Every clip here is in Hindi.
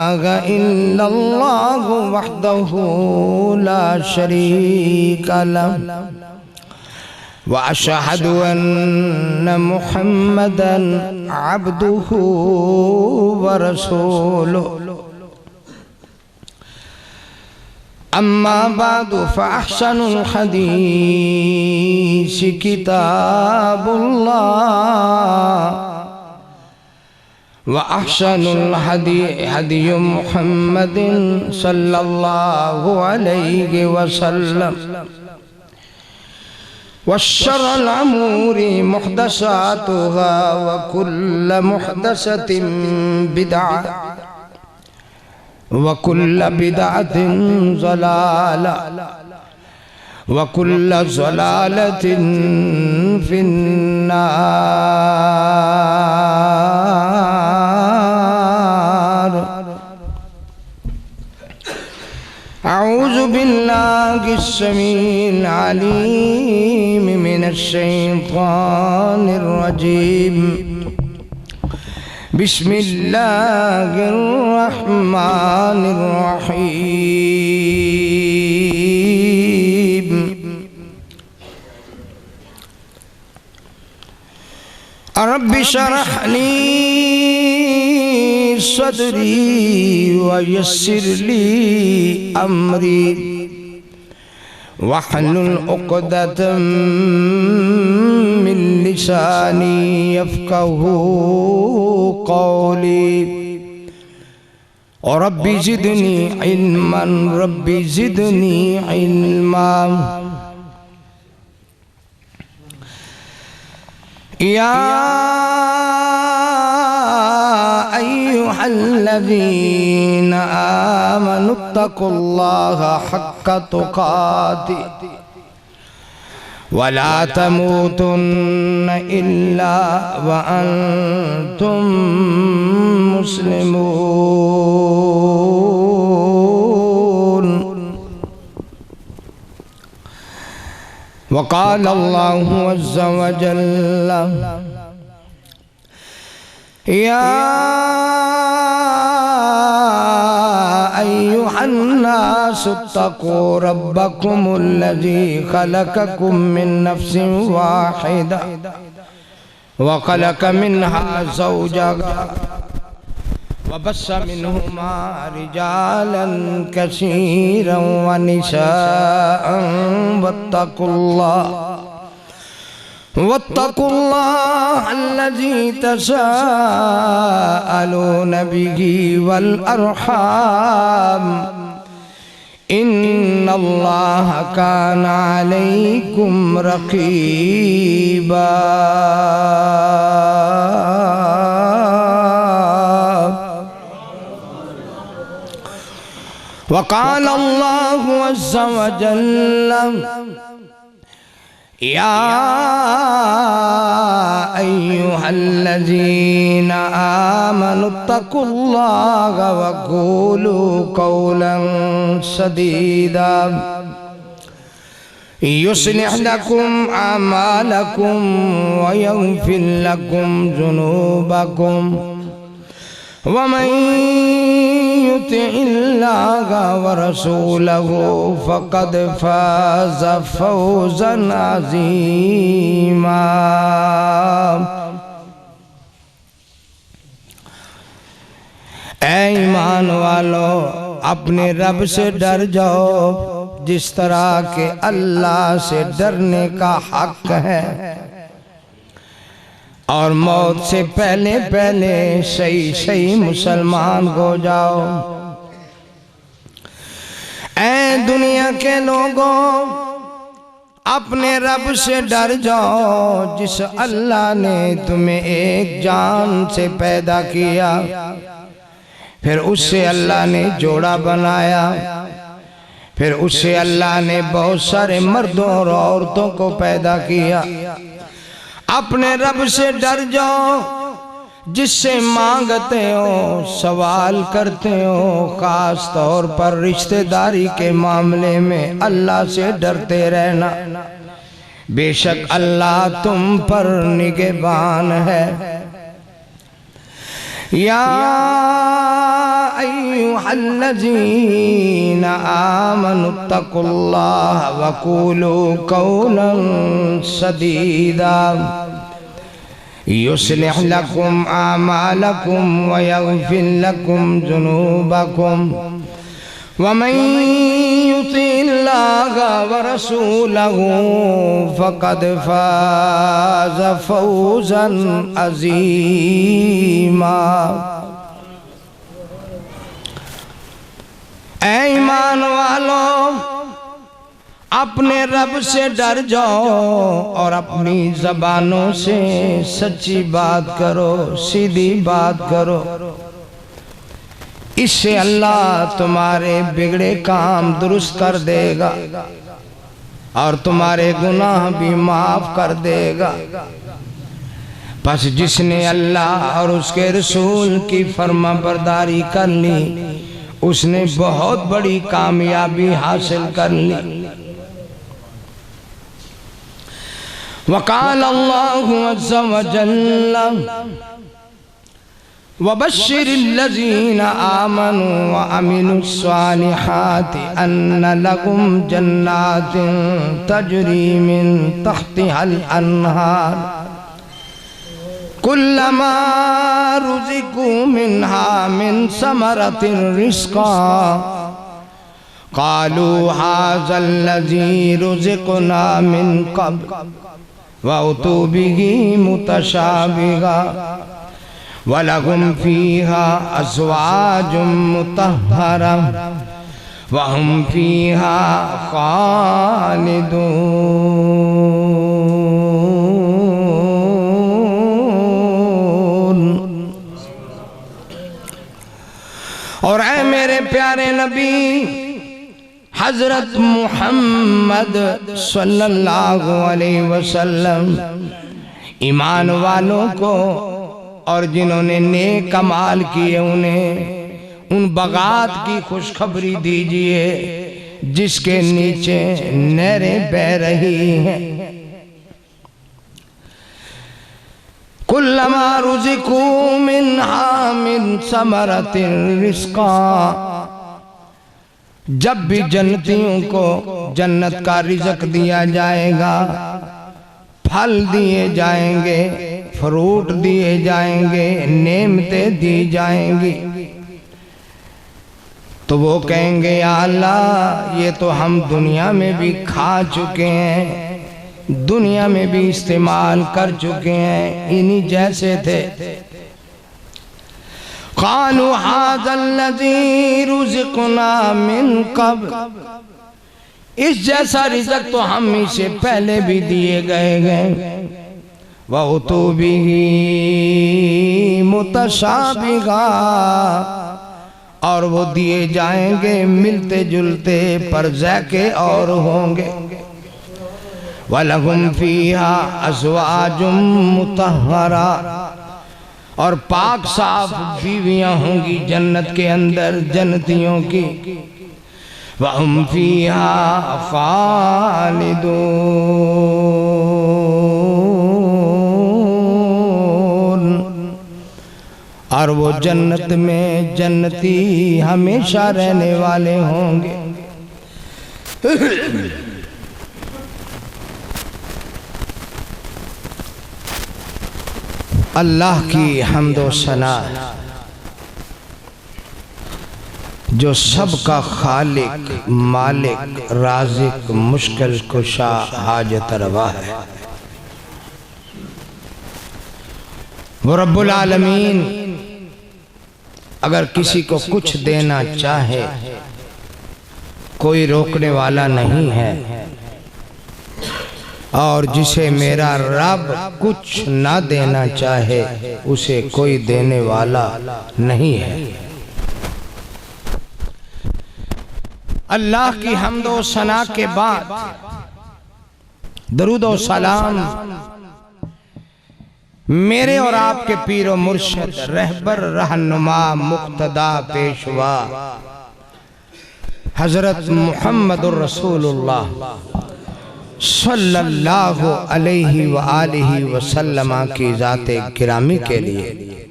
इलाहा इल्लल्लाह वहदहु ला शरीका लह व अशहदु अन्न मुहम्मदन अब्दुहु व रसूलुहु अम्मा बादु फ़अहसनुल हदीस किताबुल्लाह व अहसनुल हदी मुहम्मदिन सल्लल्लाहु अलैहि वसल्लम वश्शर्रुल उमूरि मुहदसातुहा व कुल्लु मुहदसतिन बिदअह व कुल्लु बिदअतिन ज़लाला व कुल्लु ज़लालतिन फिन्नार। अऊज़ु बिल्लाहिस समीइल अलीम मिनश शैतानिर रजीम। बिस्मिल्लाहिर्रहमानिर्रहीम। रब्बि शरह ली सदरी व यस्सिर ली अमरी वहलुल उक़दतम मिन लिसानी यफ़क़हू क़ौली। और रब्बी ज़िदनी इल्मन रब्बी ज़िदनी इल्मा। या अय्युहल्लज़ीना आमनुत्तक़ुल्लाह हक़्क़ तुक़ातिह वला तमूतुन्न इल्ला व अंतुम मुस्लिमून। वक़ाल अल्लाहु अज़्ज़ा व जल्ल या अय्युहन्नासु इत्तक़ू रब्बकुमुल्लज़ी खलक़कुम मिन नफ्सिन वाहिदा व खलक़ मिन्हा ज़ौजहा व बस्स मिन्हुमा रिजालन कसीरन व निसाअन वत्तक़ुल्लाह अल्लज़ी तसाअलून बिही वल अरहाम इन्नल्लाह काना अलैकुम रक़ीबा। वक़ाल अल्लाहु अज़्ज़ा व जल्ल या अय्युहल्लज़ीना आमनुत्तक़ुल्लाह व क़ूलू क़ौलन सदीदा युस्लिह लकुम अमालकुम व यग़फ़िर लकुम ज़ुनूबकुम व मन युतिइल्लाह व रसूलहु फ़क़द फ़ाज़ फ़ौज़न अज़ीमा। ऐ ईमान वालो, अपने रब से डर जाओ जिस तरह के अल्लाह से डरने का हक है, और मौत से पहले पहले सही सही मुसलमान हो जाओ। ऐ दुनिया के लोगों, अपने रब से डर जाओ जिस अल्लाह ने तुम्हें एक जान से पैदा किया, फिर उससे अल्लाह ने जोड़ा बनाया, फिर उससे अल्लाह ने बहुत सारे मर्दों और औरतों को पैदा किया। अपने रब से डर जाओ जिससे मांगते हो, सवाल करते हो। खास तौर पर रिश्तेदारी के मामले में अल्लाह से डरते रहना, बेशक अल्लाह तुम पर निगहबान है। या अय्युहल्लज़ीना आमनुत्तकुल्लाह वक़ूलू क़ौलन सदीदा युस्लिह लकुम आमालकुम व यग़फिर लकुम ज़ुनूबकुम वमन युतिल्लाह व रसूलहु फ़क़द फ़ाज़ फ़ौज़न अज़ीमा। ऐ ईमान वालों, अपने रब से डर जाओ और अपनी ज़बानों से सच्ची बात करो, सीधी बात करो। इससे अल्लाह तुम्हारे बिगड़े काम दुरुस्त कर देगा और तुम्हारे गुनाह भी माफ कर देगा। बस जिसने अल्लाह और उसके रसूल की फर्माबरदारी कर ली, उसने बहुत बड़ी कामयाबी हासिल कर ली। वक़ाल अल्लाहु अज़्ज़ा व जल्ला वबश्शिरिल्लज़ीना आमनू व अमिलुस्सालिहाति अन्ना लहुम जन्नातिन तजरी मिन तहतिहल अन्हार कुल्लमा रुज़िक़ू मिन्हा मिन समरतिर रिज़्क़ा क़ालू हाज़ल्लज़ी रुज़िक़ना मिन क़ब्ल व उतू बिही मुतशाबिहा वलहुम फ़ीहा अज़वाजुम मुतहहरा वहुम फ़ीहा ख़ालिदून। और ऐ मेरे प्यारे नबी हज़रत मुहम्मद सल्लल्लाहु अलैहि वसल्लम, ईमान वालों को और जिन्होंने नेक कमाल किए उन्हें उन बगात की खुशखबरी दीजिए जिसके नीचे नहरें बह रही हैं। कुल्लमा रुज़िक़ू मिन्हा मिन समरतिर रिज़्क़ा, जब भी जन्नतियों को जन्नत का रिज़्क़ दिया जाएगा, फल दिए जाएंगे, फ्रूट दिए जाएंगे, नेमतें दी जाएंगी, तो वो कहेंगे या अल्लाह ये तो हम दुनिया में भी खा चुके हैं, दुनिया में भी इस्तेमाल कर चुके हैं, इन्हीं जैसे थे। क़ालू हाज़ल्लज़ी रुज़िक़ना मिन क़ब्ल, इस जैसा रिज़्क़ तो हम ही से पहले भी दिए गए हैं। वउतू बिही मुतशाबिहा, और वो दिए जाएंगे मिलते जुलते पर ज़ायके और होंगे। वलहुम फ़ीहा अज़वाजुम मुतहहरा, और पाक साफ बीवियां होंगी जन्नत के अंदर जन्नतियों की। वहुम फ़ीहा ख़ालिदून, और वो जन्नत में जन्नती हमेशा रहने वाले होंगे। अल्लाह की हम्दो सना, जो सबका खालिक, मालिक, राज़िक, मुश्किल कुशा, हाजत रवा है। वो रब्बुल आलमीन अगर किसी को कुछ देना चाहे, कोई रोकने वाला नहीं है, और जिसे मेरा रब कुछ ना देना चाहे उसे कोई देने वाला नहीं है। अल्लाह की हम्दो सना के बाद दरूद और सलाम मेरे और आपके पीरो मुर्शिद, रहबर, रहनुमा, मुक्तदा, पेशवा हजरत मुहम्मदुर रसूलुल्लाह सल्लल्लाहु अलैहि व आलिहि वसल्लम की ज़ाते गिरामी के लिए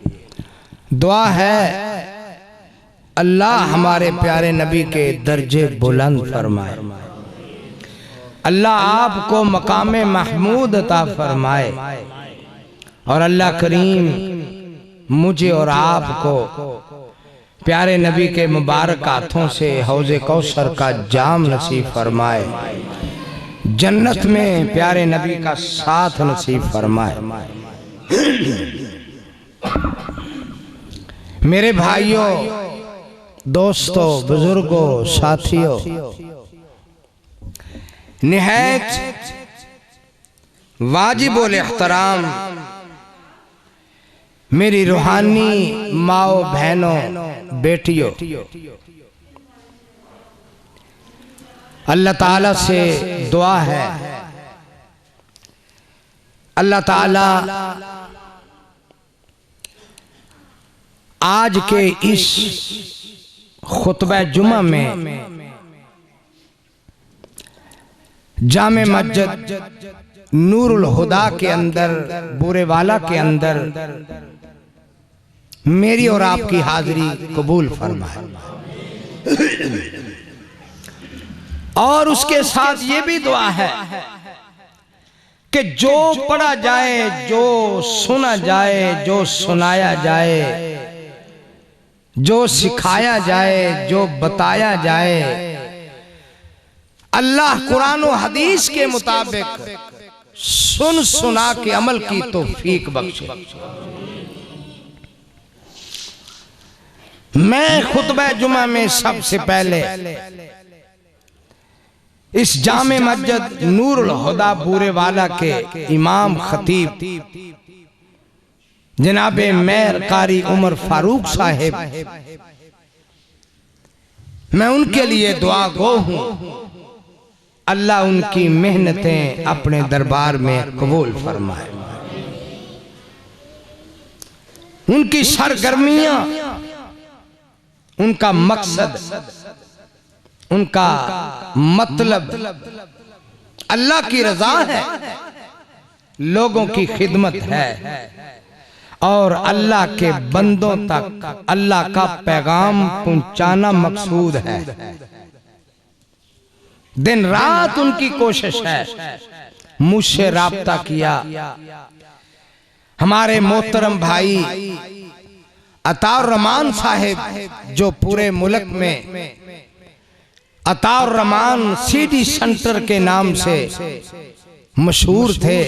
दुआ है, अल्लाह हमारे प्यारे नबी के दर्जे बुलंद फरमाए। अल्लाह आपको मकाम महमूद अता फरमाए। और अल्लाह करीम मुझे और आपको प्यारे नबी के मुबारक हाथों से हौज़े कौसर का जाम नसीब फरमाए। जन्नत में प्यारे नबी का साथ नसीब फरमाए। मेरे भाइयों, दोस्तों, बुजुर्गों, साथियों, निहायत वाजिबुल एहतराम मेरी रूहानी माओ, बहनों, बेटियों, अल्लाह ताला से दुआ है, अल्लाह ताला आज के इस खुतबा जुमा में जामे मस्जिद नूरुल हुदा के अंदर, बुरेवाला के अंदर मेरी और आपकी हाजिरी कबूल फरमाए। और उसके साथ ये भी दुआ है कि जो पढ़ा जाए, जो सुना जाए, जो सुनाया जाए, जो सिखाया जाए, जो बताया जाए, अल्लाह कुरान और हदीस के मुताबिक सुन सुना के अमल की तौफीक बख्शे। मैं खुतबा जुमा में सबसे पहले इस जामे मस्जिद नूरुल हुदा बुरेवाला के इमाम खतीब जनाबे मेयर कारी उमर फारूक साहिब, मैं उनके लिए दुआ गो हूं। अल्लाह उनकी मेहनतें अपने दरबार में कबूल फरमाए। उनकी सरगर्मियां, उनका मकसद, उनका मतलब अल्लाह की रजा है, लोगों की खिदमत है और अल्लाह के बंदों तक अल्लाह का पैगाम पहुंचाना मकसूद है। दिन रात उनकी कोशिश है। मुझसे राब्ता किया हमारे मोहतरम भाई अताउर रहमान साहिब, जो पूरे मुल्क में अताउर रहमान सीडी सेंटर के नाम से मशहूर थे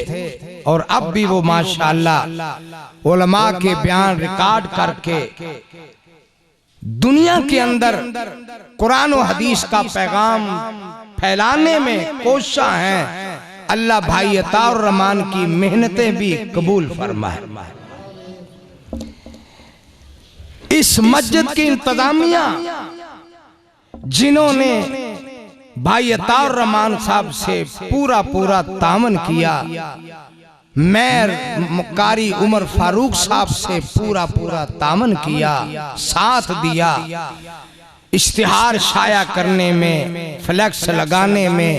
और अब भी वो माशाअल्लाह उलमा के बयान रिकॉर्ड करके दुनिया के अंदर कुरान और हदीस का पैगाम फैलाने में कोशिश हैं। अल्लाह भाई अताउर रहमान की मेहनतें भी कबूल फरमाए। इस मस्जिद की इंतजामिया जिन्होंने भाई अताउर रहमान साहब से पूरा पूरा तामन किया, मेयर कारी उमर फारूक साहब से पूरा पूरा तामन किया, साथ दिया, इश्तिहार शाया करने में, फ्लैक्स लगाने में,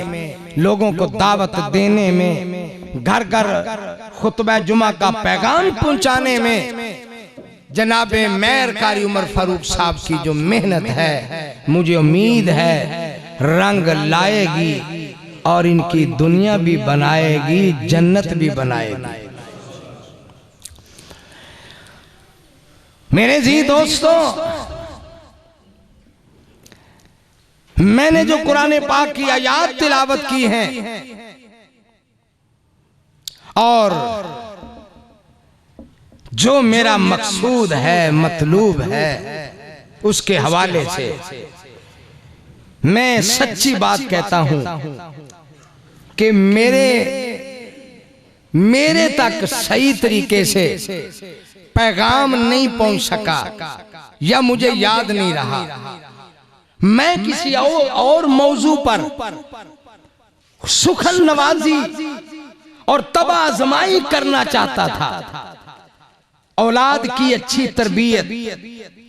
लोगों को दावत देने में, घर घर खुतबा जुमा का पैगाम पहुंचाने में जनाबे मेयर कारी उमर फारूक साहब की जो मेहनत है, मुझे उम्मीद है रंग लाएगी और इनकी दुनिया भी बनाएगी, जन्नत भी बनाएगी। मेरे जी दोस्तों, मैंने जो कुरान पाक की आयात तिलावत की हैं और जो मेरा मकसूद है, मतलूब है, उसके हवाले से मैं सच्ची बात कहता हूं कि मेरे तक सही तरीके से पैगाम नहीं पहुंच सका या मुझे याद नहीं रहा। मैं किसी और मौजू पर सुखन नवाजी और तबा आजमाई करना चाहता था। औलाद की अच्छी तरबियत,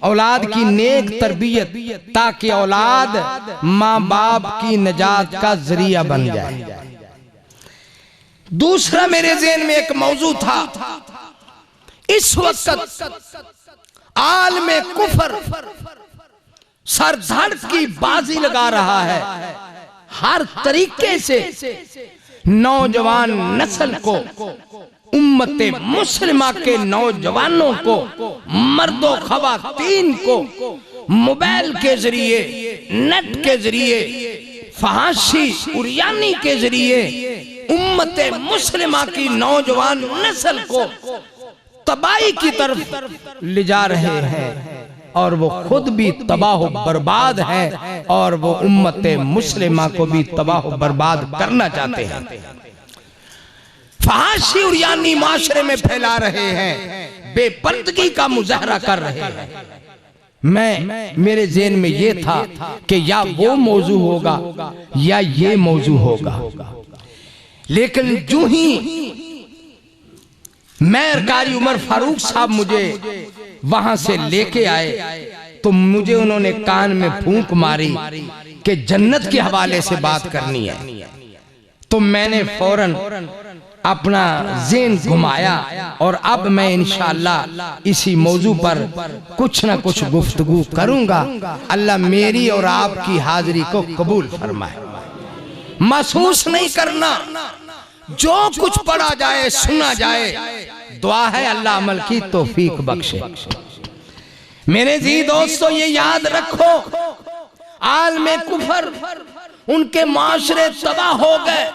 औलाद की नेक तरबियत, ताकि औलाद माँ बाप की नजात का जरिया बन जाए। दूसरा मेरे ज़हन में एक मौजू था, इस वक्त आलमे कुफर सर धड़ की बाजी लगा रहा है, हर तरीके से नौजवान नस्ल को, उम्मते मुस्लिमा के नौजवानों को, मर्दों खवातीन को मोबाइल के जरिए, नेट के जरिए, फहाशी उरियानी के जरिए उम्मते मुस्लिमा की नौजवान नस्ल को तबाही की तरफ ले जा रहे हैं और वो खुद भी तबाह बर्बाद है और वो उम्मते मुस्लिमा को भी तबाह बर्बाद करना चाहते हैं। फहाशी उरियानी माशरे में फैला रहे हैं, बेपर्दगी का मुजाहरा कर रहे हैं। मेरे ज़हन में ये था कि या वो मौजू होगा या ये मौजू होगा, लेकिन जो ही मेयर कारी उमर फारूक साहब मुझे वहां से लेके आए तो मुझे उन्होंने कान में फूंक मारी कि जन्नत के हवाले से बात करनी है। तो मैंने फौरन अपना ज़हन घुमाया और अब मैं इंशाअल्लाह इसी मौजू पर कुछ ना कुछ गुफ्तगू करूंगा। अल्लाह मेरी और आपकी हाजिरी को कबूल फरमाए। महसूस नहीं करना, जो कुछ पढ़ा जाए सुना जाए, दुआ है अल्लाह अमल की तौफीक बख्शे। मेरे जी दोस्तों, ये याद रखो, आलमे कुफर उनके माशरे तबाह हो गए,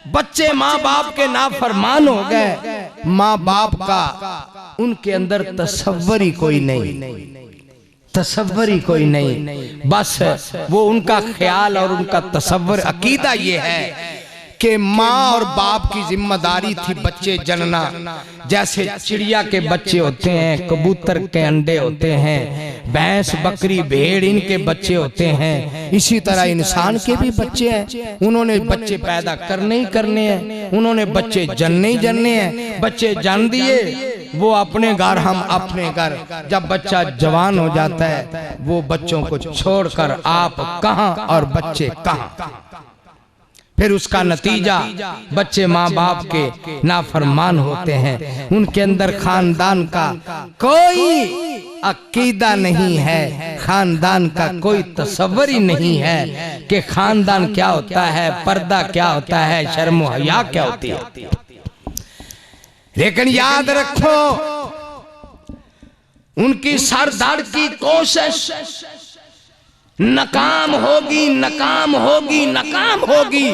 बच्चे माँ बाप के नाफरमान हो गए, माँ बाप का उनके अंदर तसव्वुर ही कोई नहीं, तसव्वुर ही कोई नहीं। बस वो उनका ख्याल और उनका तसव्वुर, अकीदा ये है कि माँ और बाप की जिम्मेदारी थी बच्चे जनना। जैसे चिड़िया के बच्चे होते हैं, कबूतर के अंडे होते हैं, भैंस बकरी भेड़ इनके बच्चे होते हैं, इसी तरह इंसान के भी बच्चे हैं। उन्होंने बच्चे पैदा करने ही करने हैं, उन्होंने बच्चे जनने ही जनने हैं। बच्चे जन दिए, वो अपने घर, हम अपने घर। जब बच्चा जवान हो जाता है, वो बच्चों को छोड़कर आप कहां और बच्चे कहां। फिर उसका नतीजा बच्चे माँ बाप के नाफरमान होते हैं। उनके अंदर खानदान का कोई अकीदा नहीं है, खानदान का कोई तसव्वुर ही नहीं है कि खानदान क्या होता है, पर्दा क्या होता है, शर्म हया क्या होती है। लेकिन याद रखो, उनकी सरदार की कोशिश नाकाम होगी, नाकाम होगी, नाकाम होगी।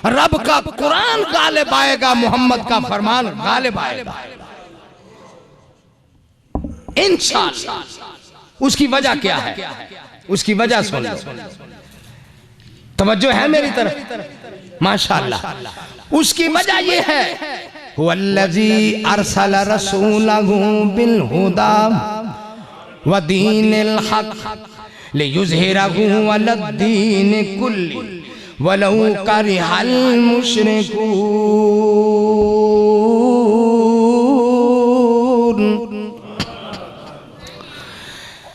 रब का कुरान गालिब आएगा, मोहम्मद का फरमान गालिब आएगा इंशाअल्लाह। उसकी वजह क्या है, उसकी वजह सुन लो, तवज्जो है मेरी तरफ, माशाअल्लाह। उसकी वजह ये है, वल्लज़ी अरसल रसूलहू बिल हुदा व दीनिल हक़ लियुज़हिरहू अलद्दीन कुल्ली वलौ करिहल मुशरिकून।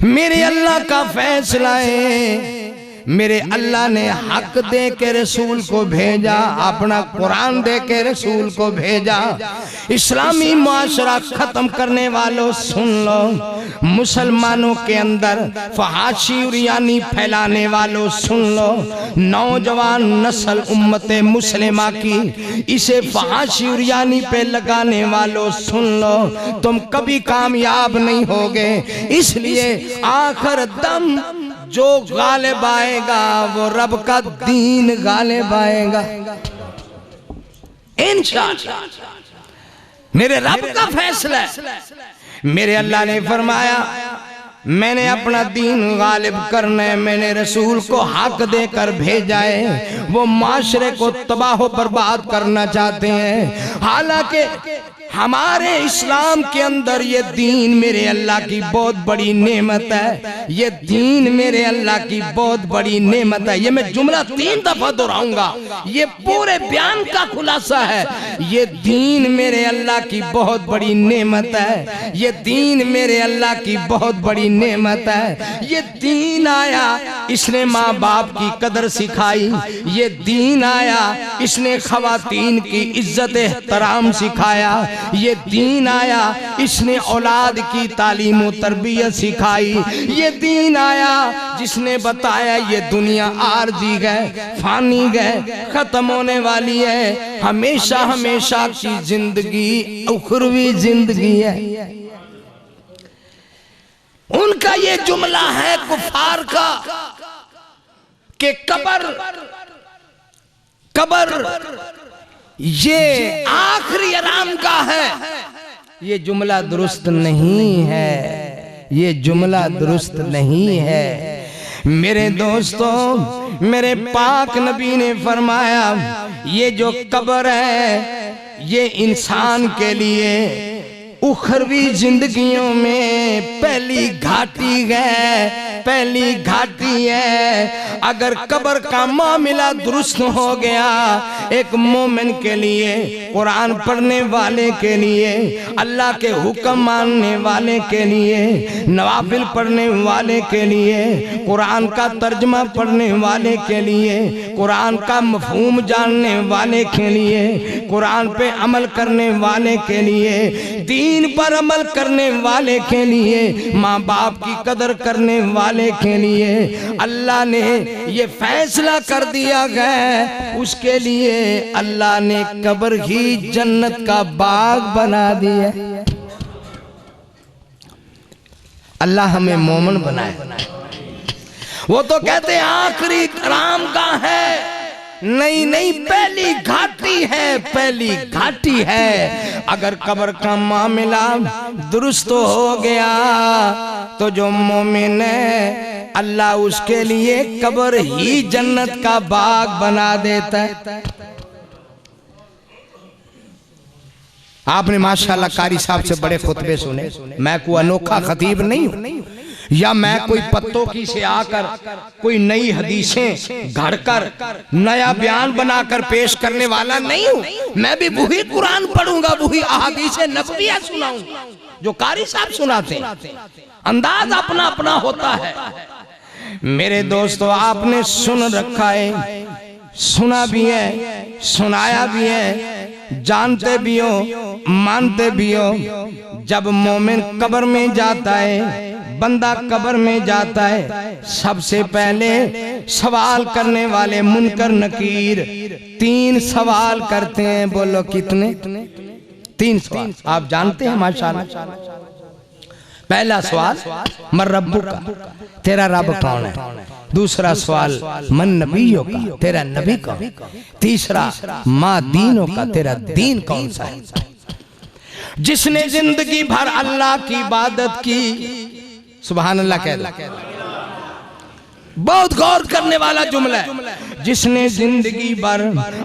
मेरे अल्लाह का फैसला है, मेरे अल्लाह ने हक दे के रसूल को भेजा, अपना कुरान दे के रसूल को भेजा। इस्लामी माशरा खत्म करने वालों सुन लो, मुसलमानों के अंदर फहाशी उरियानी फैलाने वालों सुन लो, नौजवान नस्ल उम्मते मुस्लिमा की इसे फहाशी उरियानी पे लगाने वालों सुन लो, तुम कभी कामयाब नहीं होगे। इसलिए आखिर दम जो गालिब आएगा वो रब का दीन गालिब आएगा इंशाअल्लाह। मेरे रब का फैसला है। मेरे अल्लाह ने फरमाया, मैंने अपना दीन गालिब करना है, मैंने रसूल को हक देकर भेजा है। वो माशरे को तबाह बर्बाद करना चाहते हैं। हालांकि हमारे इस्लाम के अंदर ये दीन मेरे अल्लाह की बहुत बड़ी नेमत है, ये दीन मेरे अल्लाह की बहुत बड़ी नेमत है। ये मैं जुमला 3 दफा दोहराऊंगा, ये पूरे बयान का खुलासा है। ये दीन मेरे अल्लाह की बहुत बड़ी नेमत है, ये दीन मेरे अल्लाह की बहुत बड़ी नेमत है। ये दीन आया इसने माँ बाप की कदर सिखाई। ये दीन आया, इसने खवातीन की इज्जत एहतराम सिखाया। ये दीन आया, इसने औलाद की तालीम व तरबियत सिखाई। ये दीन आया जिसने बताया ये दुनिया आरजी गए, फानी गए, खत्म होने वाली है, हमेशा हमेशा की जिंदगी उखरवी जिंदगी है। उनका ये जुमला है कुफार का कि कबर ये आखिरी आराम का है। ये जुमला दुरुस्त नहीं है, ये जुमला दुरुस्त नहीं है। मेरे दोस्तों, मेरे पाक नबी ने फरमाया ये जो कब्र है ये इंसान के लिए उखरवी जिंदगियों में पहली घाटी है, पहली घाटी है। अगर कब्र का मामला दुरुस्त हो गया, एक मोमिन के लिए, कुरान पढ़ने वाले के लिए, अल्लाह के हुक्म मानने वाले के लिए, नवाफिल पढ़ने वाले के लिए, कुरान का तर्जमा पढ़ने वाले के लिए, कुरान का मफहूम जानने वाले के लिए, कुरान पे अमल करने वाले के लिए, दीन पर अमल करने वाले के लिए, माँ बाप की कदर करने वाले के लिए अल्लाह ने ये फैसला कर दिया गया, उसके लिए अल्लाह ने कब्र ही जन्नत का बाग बना दिया। अल्लाह हमें मोमिन बनाए। वो तो कहते हैं आखिरी आराम का है, नहीं नहीं, पहली घाटी है, पहली घाटी है। अगर कब्र का मामला दुरुस्त हो गया तो जो मोमिन है अल्लाह उसके लिए कब्र ही जन्नत का बाग बना देता है। आपने माशाल्लाह कारी साहब से बड़े खुतबे सुने। मैं कोई अनोखा खतीब नहीं हूं, या मैं कोई पत्तों की से आकर कोई नई हदीसें घड़कर नया बयान बनाकर पेश करने वाला नहीं हूं। मैं भी वही कुरान पढ़ूंगा, वही अहादीसे नबविया सुनाऊंगा जो कारी साहब सुनाते हैं। अंदाज अपना अपना होता है। मेरे दोस्तों, आपने सुन रखा है, सुना भी है, सुनाया भी है, जानते भी हो, मानते भी हो। जब मोमिन कब्र में जाता है, बंदा कब्र में जाता है, सबसे पहले सवाल करने वाले मुनकर नकीर 3 सवाल करते हैं। बोलो कितने? 3 सवाल आप जानते हैं माशाल्लाह। पहला सवाल मन रब्बुका, तेरा रब कौन है। दूसरा सवाल मन नबियों का, तेरा नबी कौन। तीसरा मा दीनों का, तेरा दीन कौन सा है। जिसने जिंदगी भर अल्लाह की इबादत की, सुभान अल्लाह कह दो, बहुत गौर करने वाला जुमला है। जिसने जिंदगी भर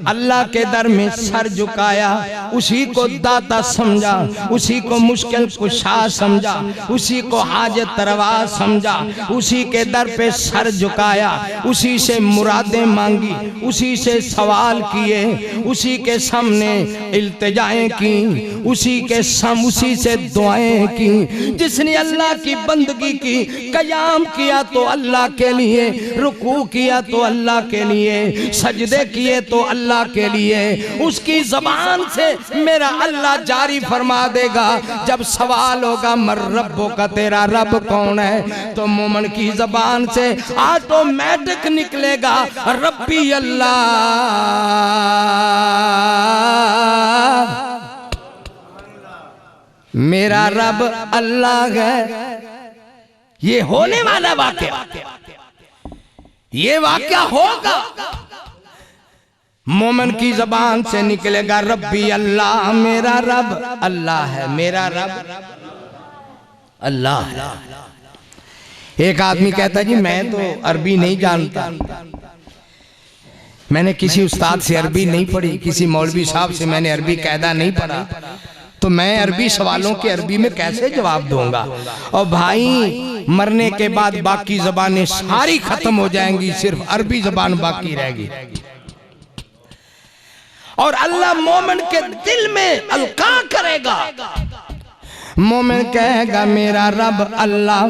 अल्लाह के दर में सर झुकाया, उसी को दाता समझा, उसी को मुश्किल कुशा समझा, उसी को हाजत रवा समझा, उसी के दर पे सर झुकाया, उसी से मुरादें मांगी, उसी से सवाल किए, उसी के सामने इल्तिजाएं की, उसी से दुआएं की। जिसने अल्लाह की बंदगी की, कयाम किया तो अल्लाह के लिए, रुकू किया तो अल्लाह के लिए, सजदे किए तो अल्लाह के लिए, उसकी जबान से मेरा अल्लाह जारी फरमा देगा। जब सवाल होगा मर रब्बो का, तेरा रब कौन है, तो मोमिन की जबान से ऑटोमेटिक निकलेगा रब्बी अल्लाह, मेरा रब अल्लाह है। ये होने वाला वाकया, ये वाकया होगा। मोमिन की जबान से निकलेगा रब्बी अल्लाह, मेरा रब अल्लाह है, मेरा रब अल्लाह है। एक आदमी कहता जी मैं तो अरबी नहीं जानता, मैंने किसी उस्ताद से अरबी नहीं पढ़ी, किसी मौलवी साहब से मैंने अरबी कायदा नहीं पढ़ा, तो मैं अरबी सवालों के अरबी में कैसे जवाब दूंगा। और भाई मरने के बाद बाकी जबानें सारी खत्म हो जाएंगी, सिर्फ अरबी जबान बाकी रहेगी। और अल्लाह मोमिन के दिल में अलका करेगा, मोमिन कहेगा मेरा रब अल्लाह।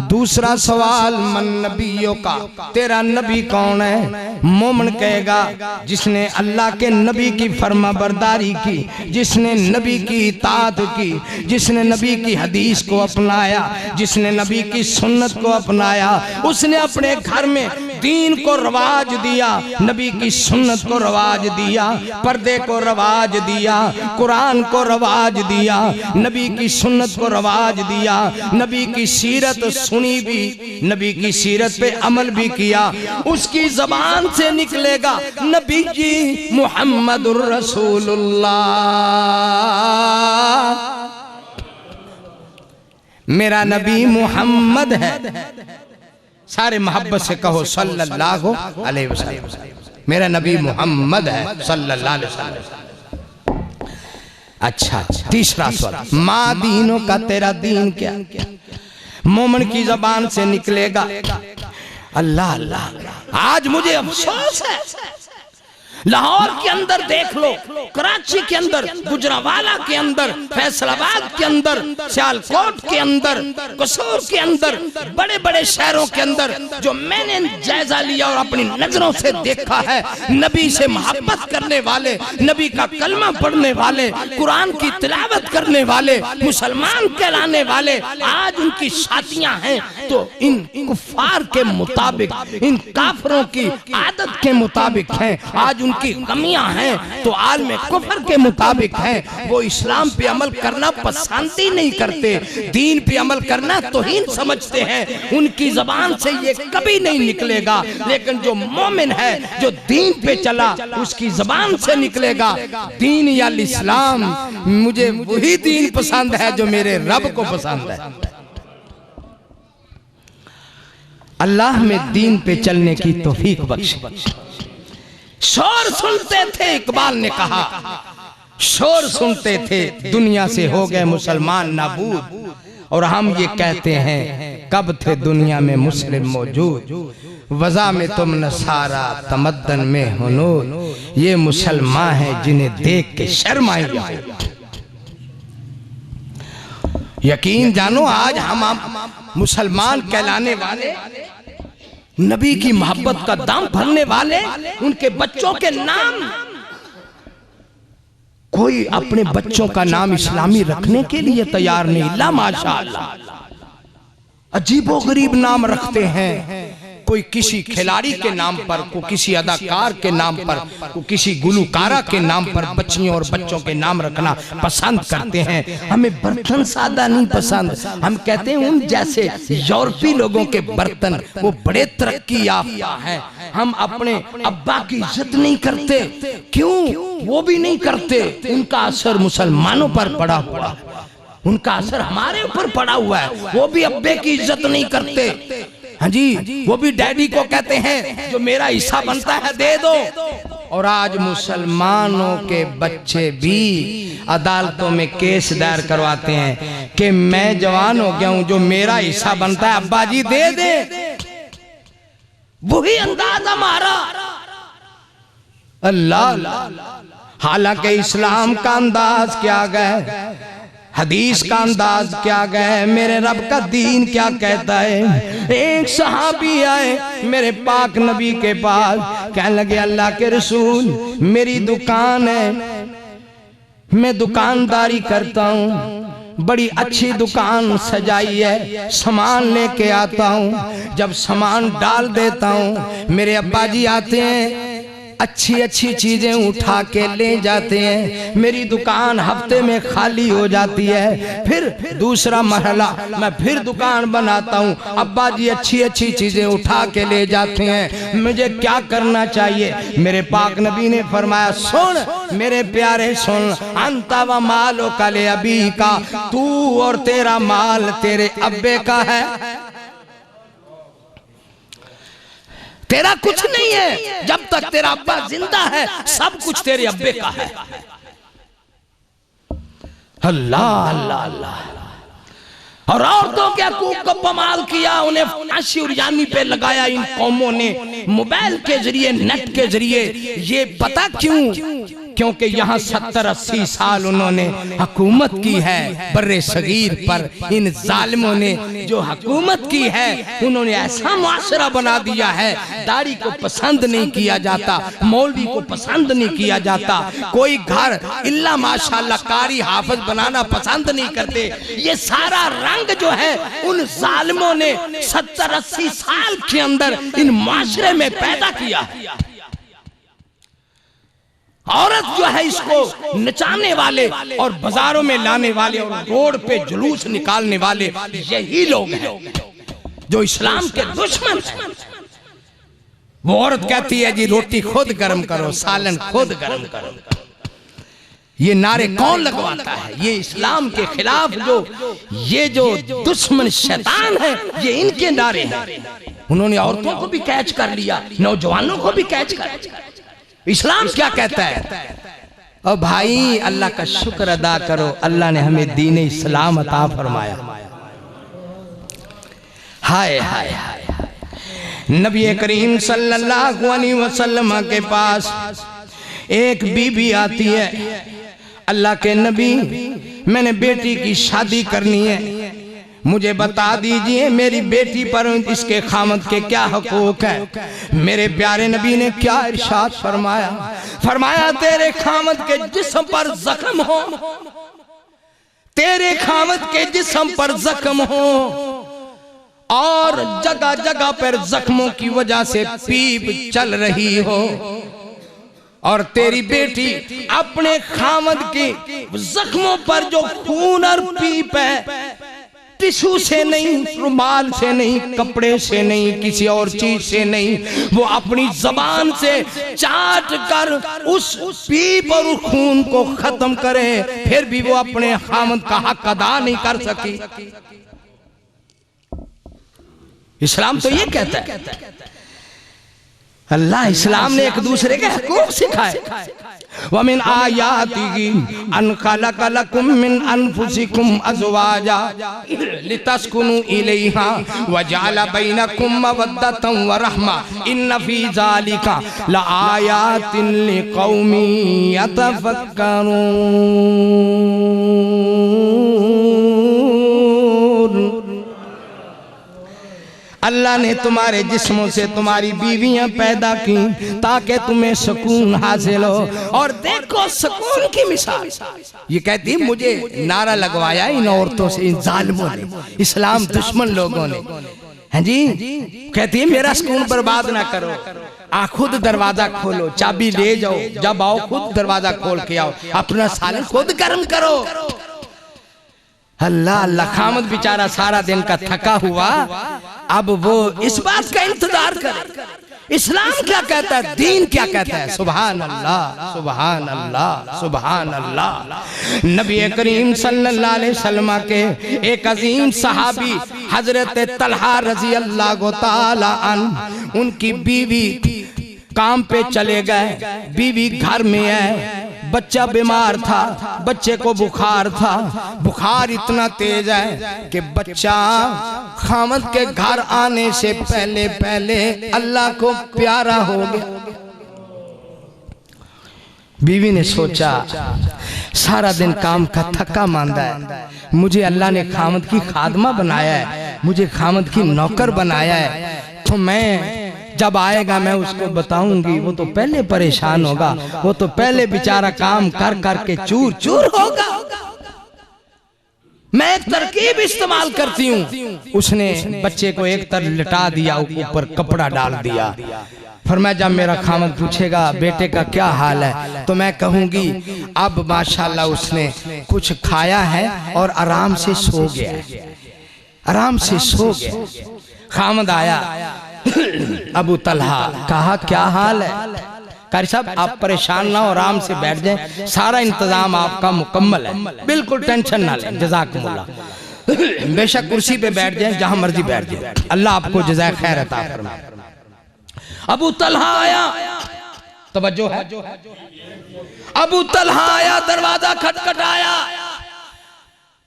दूसरा सवाल मन नबियों का, तेरा नबी कौन है? मोमिन कहेगा जिसने अल्लाह के नबी की फरमाबरदारी की, जिसने नबी की इताअत की, जिसने नबी की हदीस को अपनाया, जिसने नबी की सुन्नत को अपनाया, उसने अपने घर में दीन को रवाज दिया, नबी की सुन्नत को रवाज दिया, पर्दे को रवाज दिया, कुरान को रवाज दिया, नबी की सुन्नत को रवाज दिया, नबी की सीरत सुनी भी, नबी की सीरत पे अमल भी किया। उसकी जबान से निकलेगा नबी जी मुहम्मदुर रसूलुल्लाह, मेरा नबी मुहम्मद है। सारे मोहब्बत से कहो सल्लल्लाहु अलैहि वसल्लम, मेरा नबी मुहम्मद है सल्लल्लाहु अलैहि वसल्लम। अच्छा, तीसरा सवाल, माँ दीनों का तेरा दीन क्या? मोमिन की जबान से निकलेगा अल्लाह अल्लाह। आज मुझे अफसोस है, लाहौर के अंदर देख लो, कराची के अंदर, गुजरावाला के अंदर, फैसलाबाद के अंदर, सियालकोट के अंदर, कसूर के अंदर, बड़े बड़े शहरों के अंदर जो मैंने जायजा लिया और अपनी नजरों से देखा है, नबी से मोहब्बत करने वाले, नबी का कलमा पढ़ने वाले, कुरान की तिलावत करने वाले, मुसलमान कहलाने वाले, आज उनकी शादियां हैं तो इन कुफार के मुताबिक, इन काफरों की आदत के मुताबिक हैं। आज उनकी कमियां हैं तो आलम कुफर के मुताबिक हैं। वो इस्लाम पे अमल करना पसंद ही नहीं करते, दीन पे अमल करना तौहीन समझते हैं। उनकी जबान से ये कभी नहीं निकलेगा, लेकिन जो मोमिन है, जो दीन पे चला, उसकी जबान से निकलेगा दीन या इस्लाम। मुझे वही दीन पसंद है जो मेरे रब को पसंद है। अल्लाह में दीन पे चलने की तौफीक बख्शे। शोर सुनते थे, इकबाल ने कहा, शोर सुनते थे, दुनिया से हो गए मुसलमान नाबूद, और हम ये कहते हैं कब थे दुनिया में मुस्लिम मौजूद। वज़ा में तुम नसारा, तमद्दन में हुनूर, ये मुसलमान हैं जिन्हें देख के शर्म आई जाए। यकीन जानो आज हम मुसलमान कहलाने वाले, नबी की मोहब्बत का दाम भरने वाले, उनके बच्चों के नाम, कोई अपने बच्चों का नाम इस्लामी रखने के लिए तैयार नहीं। ला माशाअल्लाह, अजीबोगरीब नाम रखते हैं। कोई किसी खिलाड़ी के नाम पर, कोई किसी अदाकार के नाम पर, कोई किसी गुलकारा के नाम पर बच्चियों और बच्चों के नाम रखना पसंद करते हैं। हमें बर्तन सादा नहीं पसंद, हम कहते हैं उन जैसे यूरोपीय लोगों के बर्तन वो बड़े तरक्की याफ्ता हैं। हम अपने अब्बा की इज्जत नहीं करते, क्यों? वो भी नहीं करते, उनका असर मुसलमानों पर पड़ा हुआ, उनका असर हमारे ऊपर पड़ा हुआ है। वो भी अब्बे की इज्जत नहीं करते, हाँ जी, वो भी डैडी को कहते हैं जो मेरा हिस्सा बनता है दे दो। और आज मुसलमानों के बच्चे भी अदालतों में केस दायर करवाते हैं कि मैं जवान हो गया हूं, जो मेरा हिस्सा बनता है अब्बा जी दे दे। वही अंदाज हमारा। अल्लाह, हालांकि इस्लाम का अंदाज क्या गया, हदीस का अंदाज क्या गया, मेरे रब का दीन क्या कहता है। एक सहाबी आए मेरे पाक नबी के पास, कहने लगे अल्लाह के रसूल, मेरी दुकान है, मैं दुकानदारी करता हूँ, बड़ी अच्छी दुकान सजाई है, सामान लेके आता हूँ, जब सामान डाल देता हूँ मेरे अब्बा जी आते हैं, अच्छी अच्छी चीजें उठा के ले जाते हैं, मेरी दुकान हफ्ते में खाली हो जाती है। फिर दूसरा मरहला मैं फिर दुकान बनाता हूँ, अब्बा जी अच्छी अच्छी चीजें उठा के ले जाते हैं, मुझे क्या करना चाहिए? मेरे पाक नबी ने फरमाया, सुन मेरे प्यारे सुन, अंता व मालो कले अबी का, तू और तेरा माल तेरे अब्बे का है, तेरा कुछ नहीं है। जब तक तेरा अब्बा जिंदा है सब कुछ तेरे अब्बे का है। अल्लाह अल्लाह अल्लाह। और औरतों के हकूक को पमाल किया, उन्हें फांसी और जानी पे लगाया इन कौमों ने, मोबाइल के जरिए, नेट के जरिए। ये पता क्यों? क्योंकि यहाँ 70-80 साल उन्होंने हुकूमत की है बर्रे सगीर पर। इन जालिमों ने जो हुकूमत की है उन्होंने ऐसा मुआशरा बना दिया है, दाढ़ी को पसंद नहीं किया जाता, मौलवी को पसंद नहीं किया जाता, कोई घर इल्ला माशाल्लाह कारी हाफिज बनाना पसंद नहीं करते। ये सारा रंग जो है उन जालिमों ने 70-80 साल के अंदर इन माशरे में पैदा किया। औरत जो है इसको नचाने वाले और बाजारों में लाने वाले और रोड पे जुलूस निकालने वाले यही लोग हैं जो इस्लाम के दुश्मन हैं। वो औरत कहती है जी रोटी खुद गर्म करो, सालन खुद गर्म करो। ये नारे कौन लगवाता है? ये इस्लाम के खिलाफ ये जो दुश्मन शैतान है, ये इनके नारे हैं। उन्होंने औरतों को भी कैच कर लिया, नौजवानों को भी कैच कर लिया। इस्लाम क्या कहता है? और भाई अल्लाह का शुक्र अदा करो, अल्लाह ने हमें दीन इस्लाम अता फरमाया। हाय हाय हाय, नबी करीम सल्लल्लाहु अलैहि वसल्लम के पास एक बीबी आती है, अल्लाह के नबी मैंने बेटी की शादी करनी है, मुझे बता दीजिए मेरी बेटी पर इसके खामद के क्या हकूक है। मेरे प्यारे नबी ने क्या इरशाद फरमाया? फरमाया तेरे खामद के जिस्म पर जख्म हो, तेरे खामद के जिस्म पर जख्म हो और जगह जगह पर जख्मों की वजह से पीप चल रही हो, और तेरी बेटी अपने खामद के जख्मों पर जो खून और पीप है टिश्यू से नहीं, रुमाल से नहीं, कपड़े से नहीं, किसी और चीज से नहीं, वो अपनी जबान से चाट कर उस पीप और उस खून को खत्म करे, फिर भी वो अपने खामद का हक अदा नहीं कर सकी। इस्लाम तो ये कहता है। अल्लाह इस्लाम ने एक दूसरे के हकूक सिखाए। वमिन आयातिही अन खलक़ लकुम मिन अनफुसिकुम अज़वाजा लितस्कुनु इलैहा व जअल बैनकुम मवद्दतन व रहमा इन्न फी ज़ालिका लआयातिन लिक़ौमिन यतफ़क्करून। अल्लाह ने तुम्हारे जिस्मों से तुम्हारी बीवियां पैदा की ताकि तुम्हें सुकून हासिल हो। और देखो सुकून की मिसाल, ये कहती मुझे नारा लगवाया इन औरतों से, इन जालिमों ने, इस्लाम दुश्मन लोगों ने, हैं जी। कहती है मेरा सुकून बर्बाद ना करो, आप खुद दरवाजा खोलो, चाबी ले जाओ, जब आओ खुद दरवाजा खोल के आओ, अपना सालन खुद गर्म करो। अल्लाह अल्लाह, खामद बेचारा सारा दिन का थका हुआ, अब वो इस बात का इंतजार करे इस्लाम क्या कहता है, दीन क्या कहता है। सुभान अल्लाह सुभान अल्लाह सुभान अल्लाह। नबी करीम सल्लल्लाहु अलैहि वसल्लम के एक अजीम सहाबी हजरत तलहा रजी अल्लाह ताला अन्हु, उनकी बीवी काम पे चले गए, बीवी घर में है, बच्चा बीमार था, बच्चे को बुखार था, बुखार इतना तेज है कि बच्चा खामद के घर आने से पहले पहले अल्लाह को प्यारा हो गया। बीवी ने सोचा सारा दिन काम का थका मांदा है, मुझे अल्लाह ने खामद की खादमा बनाया है, मुझे खामद की नौकर बनाया है, तो मैं जब आएगा मैं उसको बताऊंगी, वो तो पहले परेशान होगा, वो तो पहले बेचारा काम कर कर के चूर चूर होगा। मैं एक तरकीब इस्तेमाल करती हूँ। उसने बच्चे को एक तरफ लिटा दिया, ऊपर कपड़ा डाल दिया, फिर मैं जब मेरा खामद पूछेगा बेटे का क्या हाल है, तो मैं कहूंगी अब माशाल्लाह उसने कुछ खाया है और आराम से सो गया, आराम से सो गया। खामद आया, अबू तलहा कहा क्या हाल है? कारी साहब आप परेशान ना हो, आराम से बैठ जाएं, सारा इंतजाम आपका मुकम्मल है, बिल्कुल टेंशन ना लें, जज़ाकुमुल्लाह। बेशक कुर्सी पे बैठ जाएं, जहां मर्जी बैठ जाएं, अल्लाह आपको जज़ाए खैर अता फरमाए। अबू तलहा आया, तवज्जो है, अबू तलहा आया, दरवाजा खटखटाया,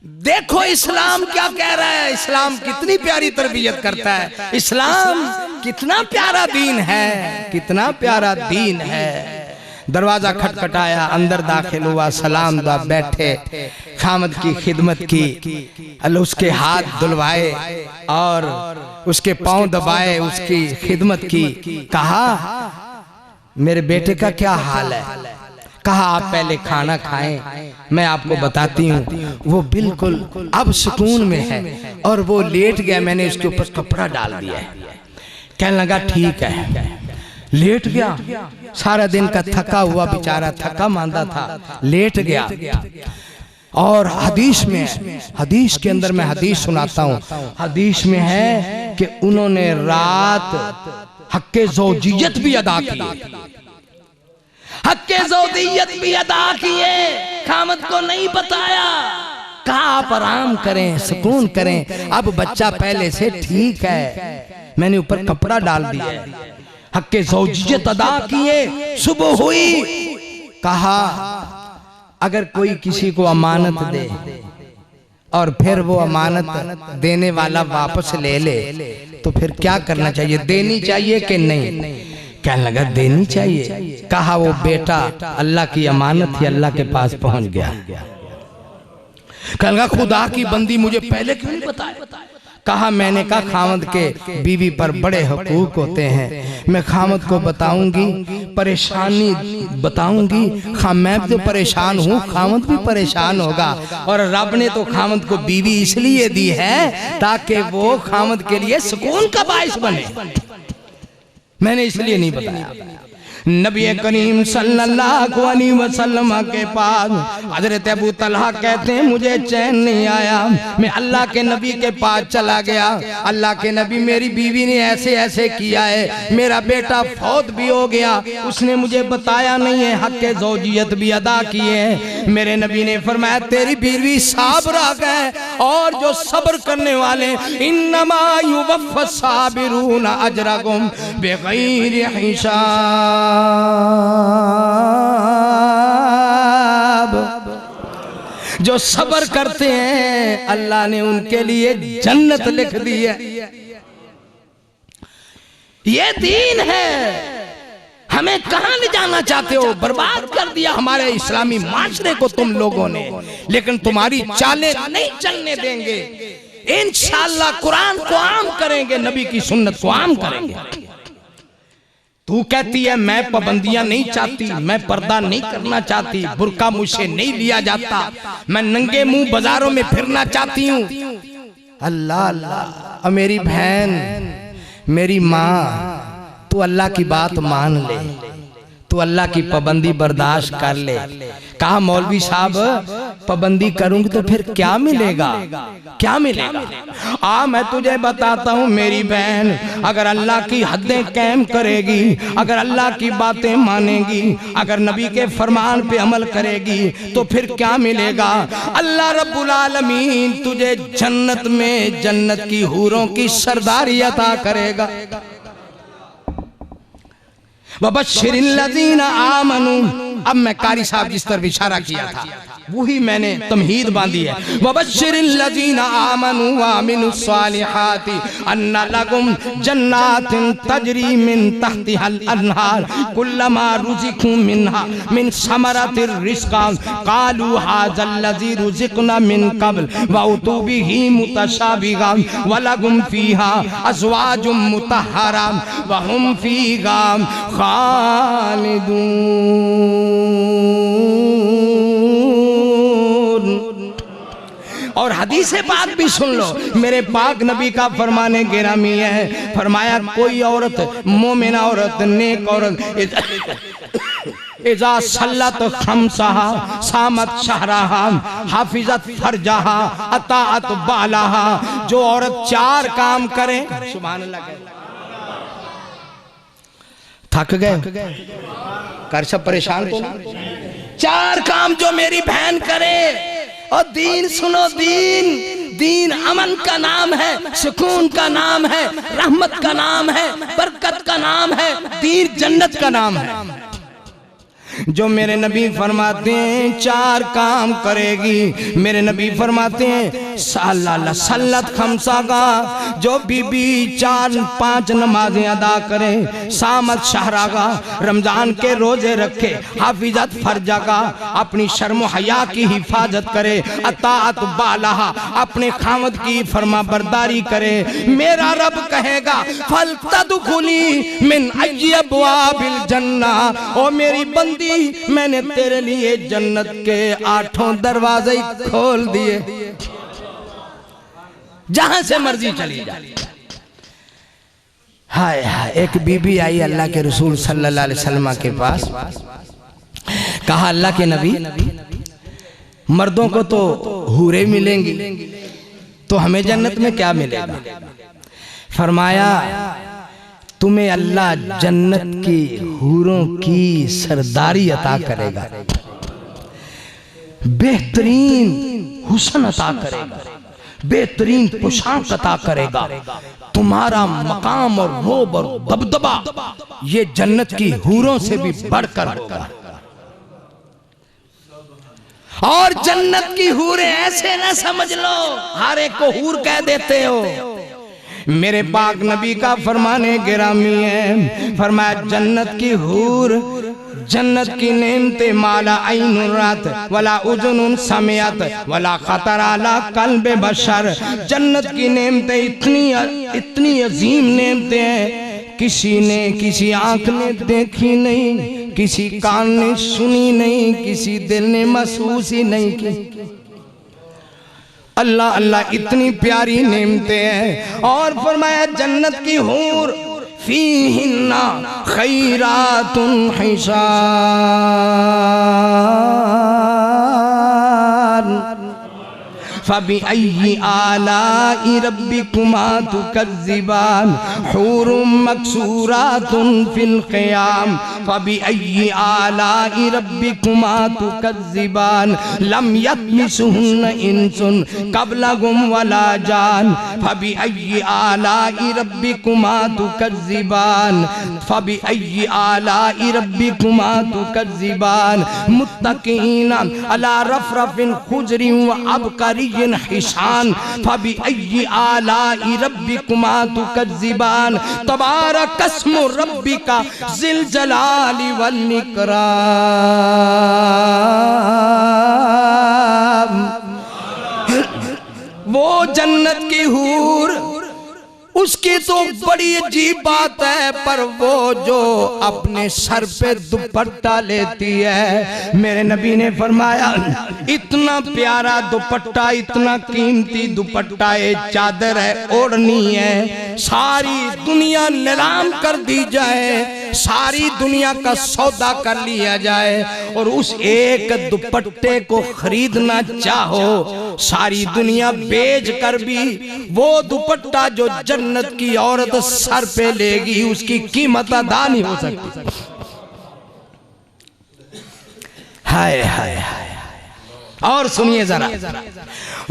देखो इस्लाम क्या कह रहा है, इस्लाम कितनी प्यारी तरबियत करता है, इस्लाम कितना प्यारा दीन है, कितना प्यारा दीन है। दरवाजा खटखटाया, अंदर दाखिल हुआ, सलाम दा, बैठे, खामद की खिदमत की, अल्लाह उसके हाथ धुलवाए और उसके पांव दबाए, उसकी खिदमत की। कहा मेरे बेटे का क्या हाल है? कहा आप पहले खाना खाएं, मैं आपको बताती हूँ। वो बिल्कुल अब सुकून में है और वो लेट गया, मैंने उसके ऊपर कपड़ा डाल दिया है। कहने लगा ठीक है, लेट गया, सारा दिन का थका हुआ बेचारा, थका मांदा था, लेट गया। और हदीस में, हदीस के अंदर मैं हदीस सुनाता हूँ, हदीस में है कि उन्होंने रात हक्के ज़ौजियत भी अदा की, हक्के ज़ौजियत भी अदा किए, खामद को नहीं बताया, कहा आप आराम करें, सुकून करें, अब बच्चा पहले से ठीक है, मैंने ऊपर कपड़ा डाल दिया, हक्के ज़ौजियत अदा किए। सुबह हुई, कहा अगर कोई किसी को अमानत दे और फिर वो अमानत देने वाला वापस ले ले तो फिर क्या करना चाहिए, देनी चाहिए कि नहीं? कहने लगा देनी चाहिए। कहा वो बेटा अल्लाह की अमानत ही अल्लाह के पास पहुंच गया। कहने लगा खुदा की बंदी मुझे पहले क्यों नहीं बताया? कहा मैंने कहा खामद के बीवी पर बड़े हुकूक होते हैं, मैं खामद को बताऊंगी, परेशानी बताऊंगी, मैं तो परेशान हूँ, खामद भी परेशान होगा, और रब ने तो खामद को बीवी इसलिए दी है ताकि वो खामद के लिए सुकून का बाइस बने, मैंने इसलिए नहीं बताया। नबी करीम सल्लल्लाहु अलैहि वसल्लम के पास हजरत अबू तलहा कहते हैं मुझे चैन नहीं आया, मैं अल्लाह के नबी के पास चला गया। अल्लाह के नबी मेरी बीवी ने ऐसे ऐसे किया है, मेरा बेटा फौत भी हो गया, उसने मुझे बताया नहीं है, हक़ ज़ौजियत भी अदा किए हैं। मेरे नबी ने फरमाया तेरी बीवी साबरा है, और जो सब्र करने वाले इन्नमा युवफ़्फ़स साबिरूना अजरहुम बिग़ैरि हिसाब, जो सब्र करते हैं अल्लाह ने उनके लिए जन्नत लिख दी है। ये दीन है, हमें कहां ले जाना चाहते हो? बर्बाद कर दिया हमारे इस्लामी माशरे को तुम लोगों ने, लेकिन तुम्हारी चालें नहीं चलने देंगे। इंशाअल्लाह कुरान को आम करेंगे, नबी की सुन्नत को आम करेंगे। तू कहती है मैं पाबंदियां नहीं चाहती, मैं पर्दा नहीं करना चाहती, बुर्का मुझसे नहीं लिया जाता, मैं नंगे मुंह बाजारों में फिरना चाहती हूँ। अल्लाह अल्लाह, मेरी बहन, मेरी माँ, तू अल्लाह की बात मान ले, तू अल्लाह की पाबंदी बर्दाश्त कर ले। कहा मौलवी साहब पाबंदी करूंगी तो फिर क्या मिलेगा, क्या मिलेगा? मैं तुझे बताता हूँ मेरी बहन, अगर अल्लाह की हदें कायम करेगी, अगर अल्लाह की बातें मानेगी, अगर नबी के फरमान पे अमल करेगी तो फिर क्या मिलेगा? अल्लाह रब्बुल आलमीन तुझे जन्नत में जन्नत की हूरों की सरदारी अता करेगा। वबश्शिरिल लज़ीना आमनू, अब मैं कारी साहब जिस तरफ इशारा किया था वही मैंने तमहीद बांधी है। वबश्शिरिल लज़ीना आमनू व अमिलुस सालिहाति अन्ना लहुम जन्नातिन तजरी मिन तहतिहल अन्हार कुल्लमा रुज़िक़ू मिनहा मिन समरातिर रिज़्क़न क़ालू हाज़ल लज़ी रुज़िक़ना मिन क़ब्ल व उतू बिही मुतशाबिहन व लहुम फ़ीहा अज़वाजुम मुतहहरा व हुम फ़ीहा खालिदून। और हदीस पाक भी सुन लो, मेरे पाक नबी का फरमाने गिरामी है, फरमाया कोई औरत, मोमिना औरत, नेक औरत इज़ा सल्लत खम्सहा सामत शहरहा हाफिजत फरजहा अताअत बालहा, जो औरत चार काम करे, सुभान अल्लाह, थक गए कर सब परेशान को, चार काम जो मेरी बहन करे, और दीन सुनो, दीन, दीन अमन का नाम है, सुकून का नाम है, रहमत का नाम है, बरकत का नाम है, दीन जन्नत का नाम है। जो मेरे नबी फरमाते हैं 4 काम करेगी। मेरे नबी फरमाते हैं सल्लत खमसा का, जो बीबी 4-5 नमाजें अदा करे, सामत शहरा का, रमजान के रोजे रखे, हाफिजत फर्जा का, अपनी शर्म हया की हिफाजत करे, अताअत बालहा, अपने खामद की फरमा बरदारी करे, मेरा रब कहेगा फल तदखुली मिन अय्यि अब्वाबिल जन्ना, ओ मेरी बंदी मैंने तेरे लिए जन्नत के 8 दरवाजे खोल दिए, जहां से मर्जी चली जा। हाय हाय, एक बीबी आई अल्लाह के रसूल सल्लल्लाहु अलैहि वसल्लम के पास, कहा अल्लाह के नबी, मर्दों को तो हूरें मिलेंगी, तो हमें जन्नत में क्या मिलेगा? फरमाया तुम्हें अल्लाह जन्नत की हूरों की सरदारी अता करेगा, बेहतरीन हुस्न अता करेगा, बेहतरीन पोशाक अता करेगा, तुम्हारा मकाम और रोब और दबदबा ये जन्नत की हूरों से भी बढ़कर होगा। और जन्नत की हूरें ऐसे ना समझ लो हर एक को हूर कह देते हो, मेरे पाक नबी का फरमाने गिरामी है, फरमाया जन्नत की हूर, जन्नत की नेमते माला ऐनुन रात वला उजुनुन समियत वला खतर अला कल्बे बशर, जन्नत की नेमते इतनी अजीम नेमते हैं, किसी ने किसी आंख ने देखी नहीं, किसी कान ने सुनी नहीं, किसी दिल ने महसूस ही नहीं की। अल्लाह अल्लाह इतनी प्यारी नेमते हैं। और फरमाया जन्नत की हूर फीहिन्ना खैरातुन हिसान फबिअय्यि आलाइ रब्बिकुमा तुकज़्ज़िबान हूरुम मकसूरातुन फिल क़ियाम फबिअय्यि आलाइ रब्बिकुमा तुकज़्ज़िबान लम यत्मिसहुन्न इंसुन क़ब्लहुम वला जान फबिअय्यि आलाइ रब्बिकुमा तुकज़्ज़िबान फबिअय्यि आलाइ रब्बिकुमा तुकज़्ज़िबान मुत्तक़ीना अला रफ़रफ़िन खुज़रिन व अबकरिय्यिन हिसान फबिअय्यि आलाइ रब्बिकुमा तुकज़्ज़िबान तबारक अस्मु रब्बिका ज़िल जलाली वल इकराम। वो जन्नत की हूर उसकी तो बड़ी अजीब बात है, पर वो जो अपने सर पे दुपट्टा लेती है, मेरे नबी ने फरमाया इतना प्यारा दुपट्टा, इतना कीमती दुपट्टा, ये चादर है, ओढ़नी है, सारी दुनिया नीलाम कर दी जाए, सारी दुनिया का सौदा कर लिया जाए और उस एक दुपट्टे को खरीदना चाहो, सारी दुनिया बेच कर भी वो दुपट्टा जो जन्नत की औरत सर पे लेगी उसकी कीमत अदा नहीं हो सकती। हाय हाय हाय। और सुनिए जरा,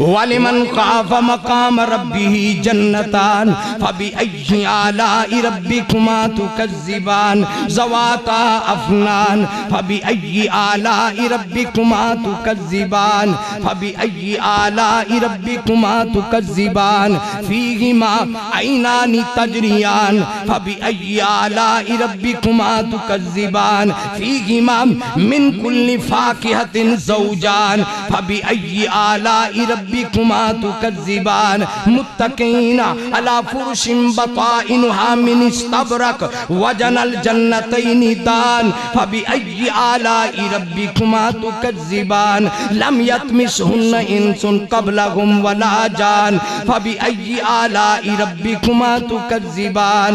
वलिमन खाफ मकाम रब्बिही जन्नतान फबिअय्यि आलाइ रब्बिकुमा तुकज़्ज़िबान ज़वाता अफ़नान फबिअय्यि आलाइ रब्बिकुमा तुकज़्ज़िबान फबिअय्यि आलाइ रब्बिकुमा तुकज़्ज़िबान फ़ीहिमा ऐनानि तजरियान फबिअय्यि आलाइ रब्बिकुमा तुकज़्ज़िबान फ़ीहिमा मिन कुल्लि फ़ाकिहतिन ज़ौजान फबिअय्यि आलाइ रब्बिकुमा तुकज़्ज़िबान मुत्तक़ीना अला फ़ुरुशिन बताइनुहा मिन इस्तबरक़ वजनल जन्नतैनि दान फबिअय्यि आलाइ रब्बिकुमा तुकज़्ज़िबान लम यत्मिसहुन्न इंसुन क़ब्लहुम वला जान फबिअय्यि आलाइ रब्बिकुमा तुकज़्ज़िबान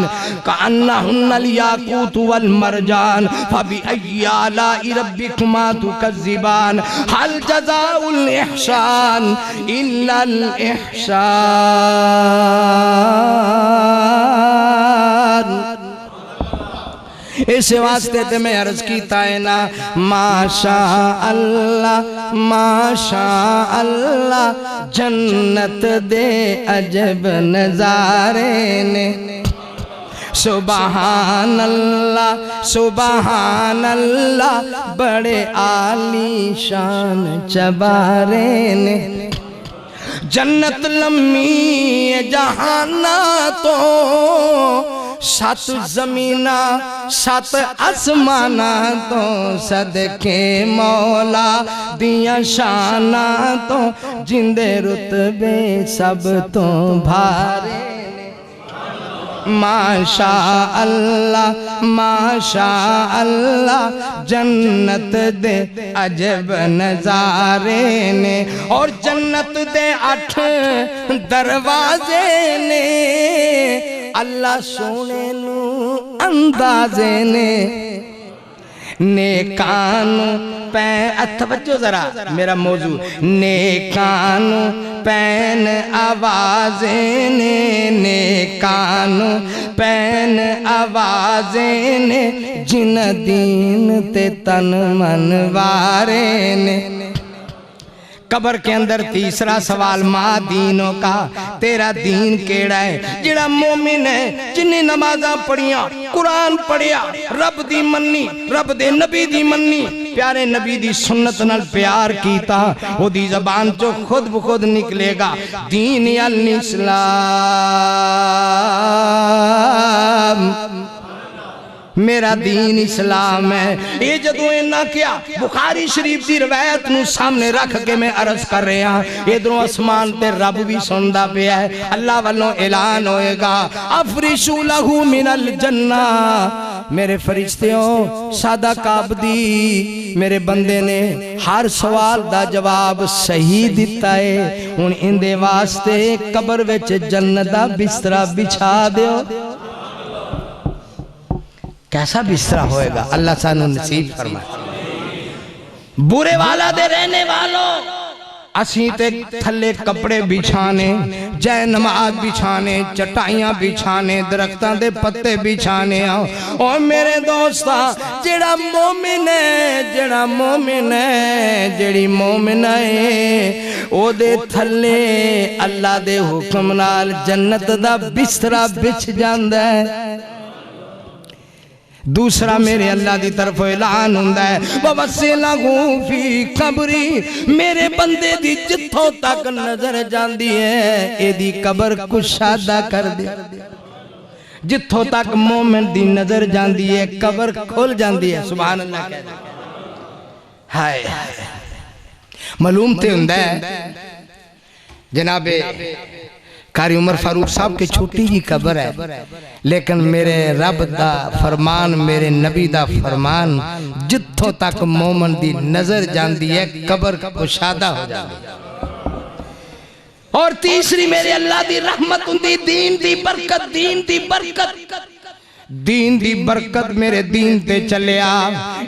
कअन्नहुन्नल याक़ूत वल मरजान फबिअय्यि आलाइ रब्बिकुमा तुकज़्ज़िबान हल जज़ाउल इहसान इल्लल इहसान। इस वास्ते ते मैं अर्ज कीता है ना, माशा अल्लाह जन्नत दे अजब नजारे ने सुबहान अल्लाह सुबहान अल्लाह, बड़े आली शान चबारे ने। जन्नत लम्मी जहाना तो सत जमीना सत आसमाना तो, सदके मौला दिया शाना तो, जिंदे रुतबे सब तो भारे। माशा अल्लाह माशा अल्लाह, जन्नत दे अजब नजारे ने। और जन्नत दे 8 दरवाजे ने, अल्लाह सोने नू अंदाजे ने कानू पै। तवज्जो जरा मेरा मौजू, ने कानू पैन आवाजे ने कानू पैन आवाजे ने, जिन दीन ते तन मन वारे ने। कबर के अंदर तीसरा सवाल, माँ दीनों का, तेरा दीन केड़ा है। जिहड़ा मोमिन है, जिन्नी नमाज़ां पढ़ियां, कुरान पढ़िया, रब दी मन्नी, रब दे नबी दी मन्नी, प्यारे नबी दी सुन्नत नाल प्यार कीता, ओदी ज़बान चो खुद ब खुद निकलेगा दीन अल इस्लाम। मेरा दीन इस्लाम है। ये जदों इन्ना क्या बुखारी शरीफ की रवायत नू सामने रख के मैं अर्ज कर रहा, इधरों आसमान ते रब भी सुनदा पिया है। अल्लाह वालों ऐलान होएगा, अफरिशु लहू मिनल जन्ना। मेरे फरिश्तियों, सादा काबदी मेरे बंदे ने हर सवाल दा जवाब सही दिता है। हुण इंदे वास्ते कबर विच जन्नत दा बिस्तरा बिछा दियो। कैसा बिस्तरा होएगा, अल्लाह सानू नसीब फरमाए। बुरे वाला दे रहने वालों, असी ते थले कपड़े बिछाने, जय नमाज बिछाने, चटाइयां बिछाने, दरख्तां दे पत्ते बिछाने। और मेरे दोस्ता, जेड़ा मोमिन है, जेड़ा मोमिन है, जेड़ी मोमिन है, ओदे थले अल्लाह दे हुक्म नाल जन्नत दा बिस्तरा बिछ जांदा है। दूसरा मेरे अल्लाह की तरफ ऐलान हुंदा है, ववस्सिलहू फी कबरी। मेरे बंदे दी जिथों तक नजर जाती है, एदी कबर कुशादा कर दे। जिथों तक मोमिन दी नजर जाती है, कबर खुल जाती है। सुभान अल्लाह। हाय मालूम ते हुंदा है जनाबे कारी उमर फारूक साहब की छोटी जी कबर है, लेकिन मेरे रब दा फरमान, मेरे नबी दा फरमान, जिथों तक मोमन दी नजर जाती है कबर कुशादा हो जाती है। और तीसरी मेरे अल्लाह दी रहमत हुंदी, दीन दी बरकत, दीन दी बरकत, दीन दी बरकत मेरे दीन ते चलिया।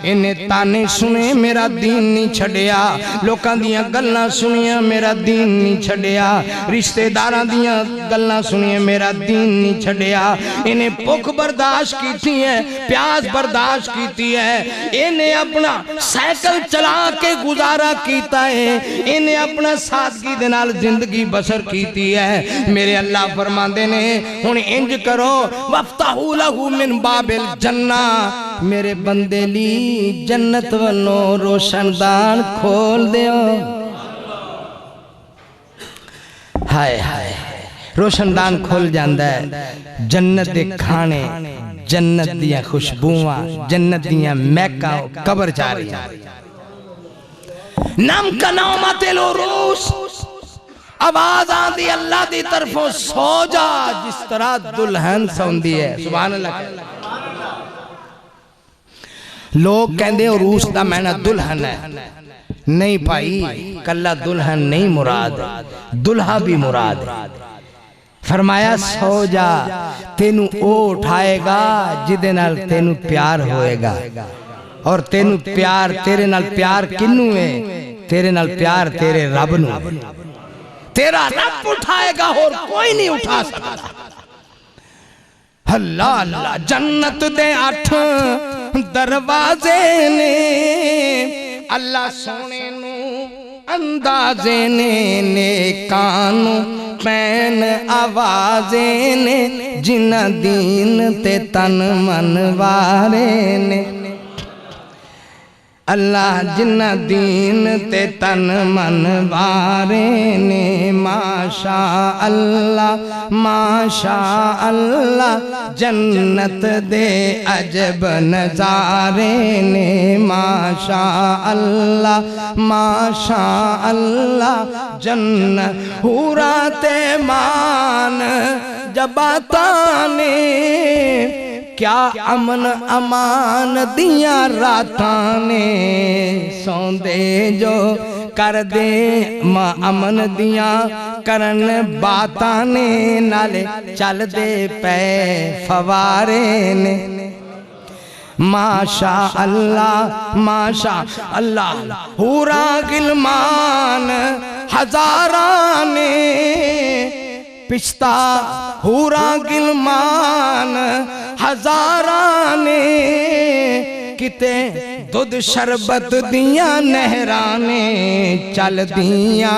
इन्हें ताने सुने, मेरा दीन नहीं छड़िया। लोकां दियां गल्लां सुनिया, मेरा दीन नहीं छड़िया। रिश्तेदारां दियां गल्लां सुनिया, मेरा दीन नहीं छड़िया। इन्हें भुख बर्दाश्त की है, प्यास बर्दाश्त की है। इन्हें अपना साइकिल चला के गुजारा किया है। इन्हें अपना सादगी दे नाल जिंदगी बसर की है। मेरे अल्लाह फरमांदे ने, हुण इंज करो, वफ्ताहू लहू मिन बाबिल जन्ना। मेरे बंदे ली जन्नत वालों रोशनदान खोल दियो। हाय हाय, रोशनदान खुल जाता है। जन्नत दे खाने, जन्नत दियां खुशबुआं, जन्नत दियां महकां कबर जा रही। नम का नौमतिल उरूस, आवाज आती अल्लाह की तरफों, सो जा जिस तरह दुल्हन सौंदी है। सुभान अल्लाह। लोग कहते उरूस का मैना दुल्हन है। नहीं भाई, कल्ला दुल्हन नहीं मुराद, दुल्हा भी मुराद है। फरमाया सो जा, तेनू ओ उठाएगा जिदे नाल तेनू प्यार होएगा। और तेनू प्यार, तेरे नाल प्यार किन्नू है? तेरे नाल प्यार तेरे रब नू। तेरा रब उठाएगा और कोई नहीं उठा सकता। अल्लाह अल्लाह। जन्नत दे 8 दरवाजे ने, अल्लाह सोने नू अंदाजे ने कानू पैन आवाजे ने जिन्ना दीन ते तन मन वारे ने अल्लाह जिन्ना दीन ते तन मन वारे ने माशा अल्लाह जन्नत दे अजब नजारे ने माशा अल्लाह जन्नत हूरा ते मान जबाता ने क्या अमन अमान दिया रातां ने सौंदे जो कर दे मां अमन दिया करन बातां ने नाले चल दे पै फवारे ने माशा अल्लाह हूरा गिलमान हजारा ने पिस्ता हूरा गिलमान हजारा ने किते दुध शरबत दिया नहरा ने चल दिया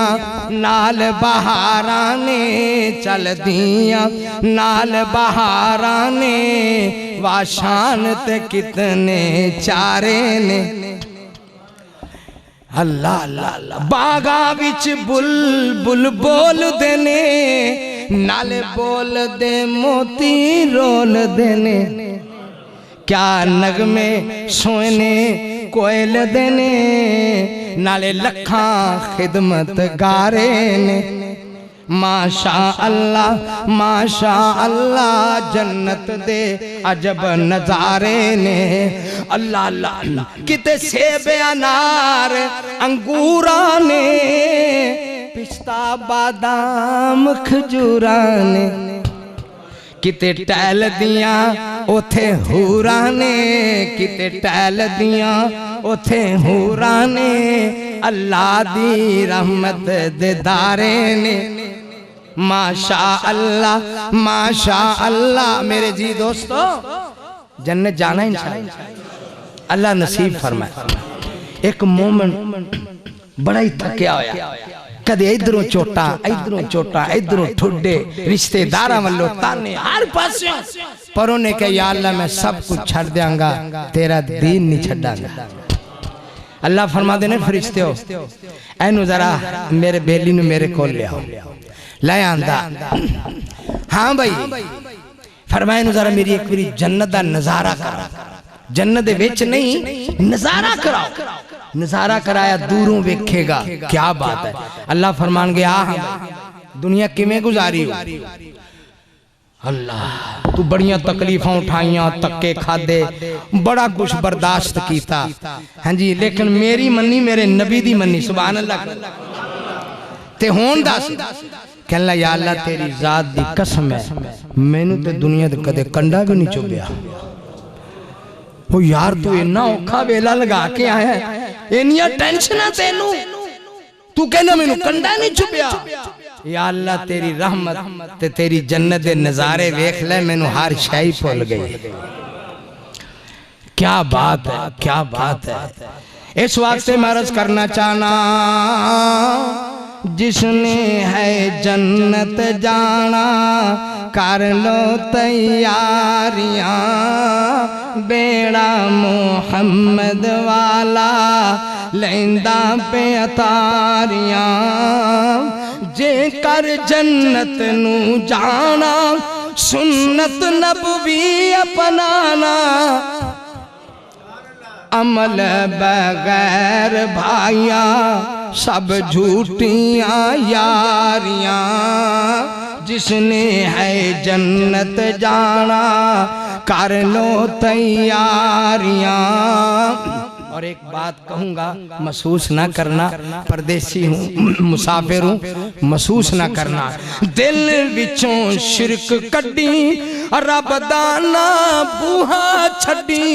नाल बहारा ने चल दिया नाल बहारा ने वाशान ते कितने चारे ने अल्लाह अल्लाह बागा विच बुलबुल बोल देने नाले बोल दे मोती रोल देने क्या नगमे सोने कोयल देने नाले लखा खिदमत गारे ने माशा अल्लाह जन्नत दे अजब नजारे ने अल्लाह अल्लाह किते सेब अनार अंगूरा ने पिस्ता बादाम खजूरा ने किते टहल दिया ओथे हूरा ने किते टहल दिया ओथे हूरा ने अल्लाह दी रहमत दे दारे ने माशा अल्लाह मेरे जी दोस्तों जन्नत जाना इंशाअल्लाह अल्लाह नसीब फरमाए। एक मोमेंट बड़ा ही थकिया होया कदे इधरों चोटा इधरों ठुडे रिश्तेदार वालों ताने हर पासे पर उन्हें कहा या अल्लाह मैं सब कुछ छड़ दियांगा तेरा दीन नहीं छड़ांगा। अल्लाह फरमाते ने फरिश्ते हो एनू जरा मेरे बेली नू मेरे कोल ले आओ ले आंदा हाँ भाई फरमाए नू जरा मेरी एक बारी जन्नत दा नजारा करा जन्नत दे विच नहीं नजारा कराओ नजारा कराया दूरों वेखेगा क्या बात है। अल्लाह फरमान गया दुनिया किमें गुजारी हो अल्लाह तू बड़िया तकलीफा उठाइया तक्के खादे बड़ा कुछ बर्दाश्त किया हाँ जी लेकिन मेरी मन्नी मेरे नबी दी मन्नी सुभान अल्लाह ते होन दस कहना या अल्लाह तेरी जात दी कसम है मैनू ते दुनिया दे कदे कंडा भी नहीं चुभया ओ यार तू इन्ना औखा वेला लगा के आया इन्नियां टेंशनां तेनू तू कहना मैनू कंडा नहीं चुभया या अल्लाह तेरी रहमत ते तेरी जन्नत दे नजारे वेख ले मैनू हर शै भुल गई। क्या बात है इस वास्ते मैं अर्ज करना चाहना जिसने है जन्नत जाना कर लो तैयारियां बेड़ा मोहम्मद वाला लेंदा पे अतारियां जे कर जन्नत नू जाना सुन्नत नबवी अपनाना अमल बगैर भाइया सब झूठियां यारियां जिसने है जन्नत जाना कर लो तैयारियां। और एक बात कहूँगा महसूस ना करना परदेसी हूँ मुसाफिर हूँ महसूस ना करना दिल विचों शिरक कड्डी रब दा ना बूहा छड्डी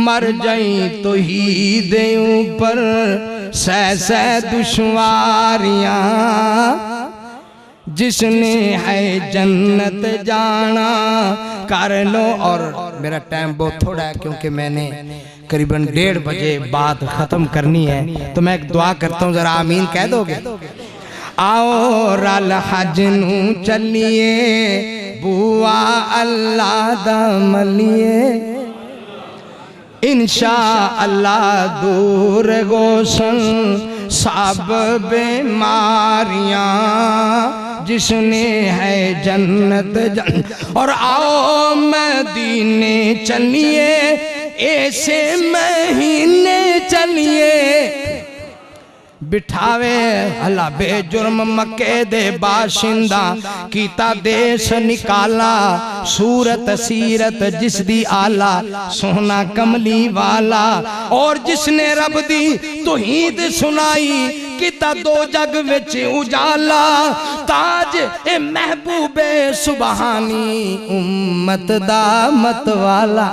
मर जाई तो ही दे ऊपर सह दुश्वारियां जिसने है जन्नत जाना कर लो। और मेरा टाइम बहुत थोड़ा है क्योंकि मैंने करीबन 1:30 बजे बात खत्म करनी है, तो मैं एक दुआ करता हूँ, जरा आमीन कह दोगे? आओ रल हज नू चलिए बुआ अल्लाह दा मलिए, इंशा अल्लाह दूर गोसन सब बीमारियां, जिसने है जन्नत और आओ मदीने चलिए, ऐसे महीने चलिए बिठावे अल्लाह बेजुर्म मक्के दे बाशिंदा, कीता देश निकाला सूरत सीरत जिसदी आला, सोहना कमली वाला। और जिसने रब दी तौहीद सुनाई, कीता दो जग विच उजाला, ताज ए महबूबे सुबहानी उम्मत दा मतवाला।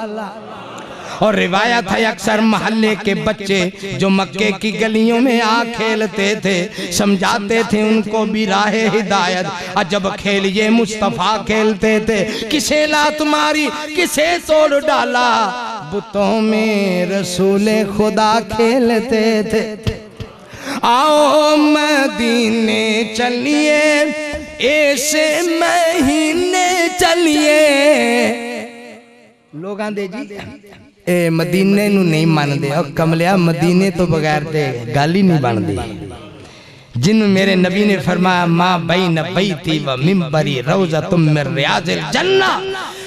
और रिवायत है अक्सर मोहल्ले के बच्चे जो मक्के की गलियों में आ खेलते थे, समझाते थे उनको भी राहे हिदायत, अजब खेल ये मुस्तफा खेलते थे, किसे लात मारी किसे तोड़ डाला, बुतों में रसूले खुदा खेलते थे। आओ मदीने चलिए, ऐसे महीने चलिए। लोग आंदे जी ए मदीने नू नहीं मानदे, और कमलिया मदीने तो बगैर ते गल ही नहीं बनदी। जिन मेरे नबी ने फरमाया मां बैन बैती व मिंबरी रौज़तुम मिन रियाज़िल जन्नह,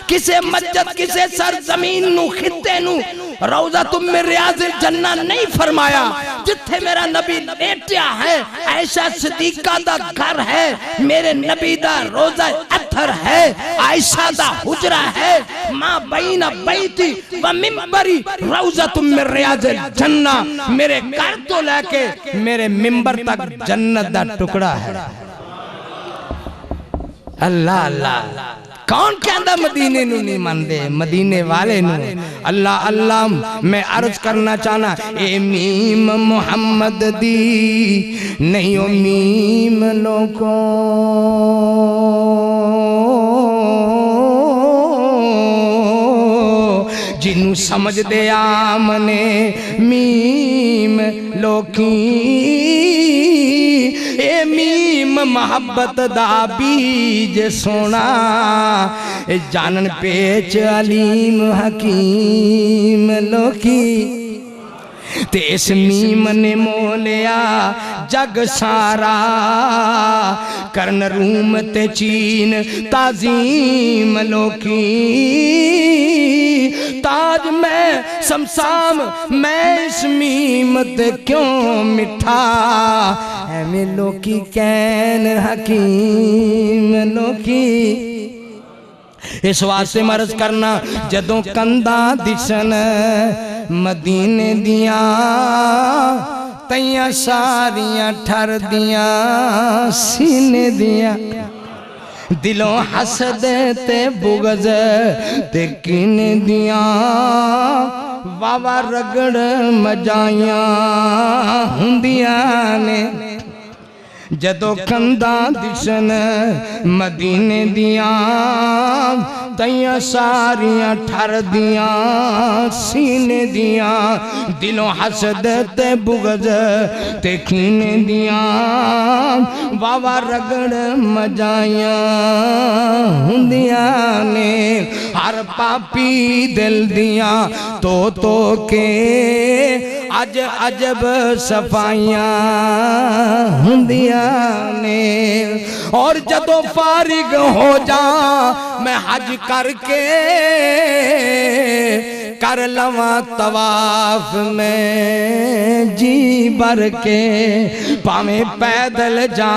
किसे मस्जिद किसे सरजमीन नू खित्ते नू रौज़तुम मिन रियाज़िल जन्नह नहीं फरमाया। जिथे मेरा नबी लेटिया है आयशा सिद्दीका दा घर है, मेरे नबी दा रोज़ा अत्थर है, आयशा दा हुजरा है, मां बैन बैती व मिंबरी रौज़तुम मिन रियाज़िल जन्नह, मेरे घर तो लेके मेरे मिंबर तक जन्नत दा टुकड़ा है। अल्लाह अल्लाह, कौन कहता मदीने नू नहीं मानते? मदीने वाले नू। अल्लाह अल्लाह मैं अर्ज करना चाहना, ए मीम मोहम्मद दी नहीं ओ मीम लोगों, जिन्नू समझ दे आमने मीम लोकी, ए मीम मोहब्बत दा बीज सोना, जानन पेच अलीम हकीम लोकी। ते इस मीम ने मोलिया जग सारा, करन रूम ते चीन ताजीम लोकी। ताज मैं समसाम मैं इस मीम ते क्यों मिठा, ऐवें लोकी कैन हकीम लोकी। इस वास्ते मर्ज करना जदों कंधा दिसन मदीने दियां, तैयां सारियां ठर दियां सीने दियां, दिलों हसद ते बुगज ते कीने दियां, वावा रगड़ मजाइयां हुंदियां ने। जदों कंधा दिसन मदीने दियां, तैयां सारियां ठर दियां सीने दियां, दिलों हसद ते बुगज ते कीने दियां, वावा रगड़ मजाइयां हुंदियां ने। हर पापी दिल दियां तो के अज अजब सफाइयां हुंदियां ने। और जदों फारिग हो जा मैं हज करके, कर लवा तवाफ में जी भर के, पावे पैदल जा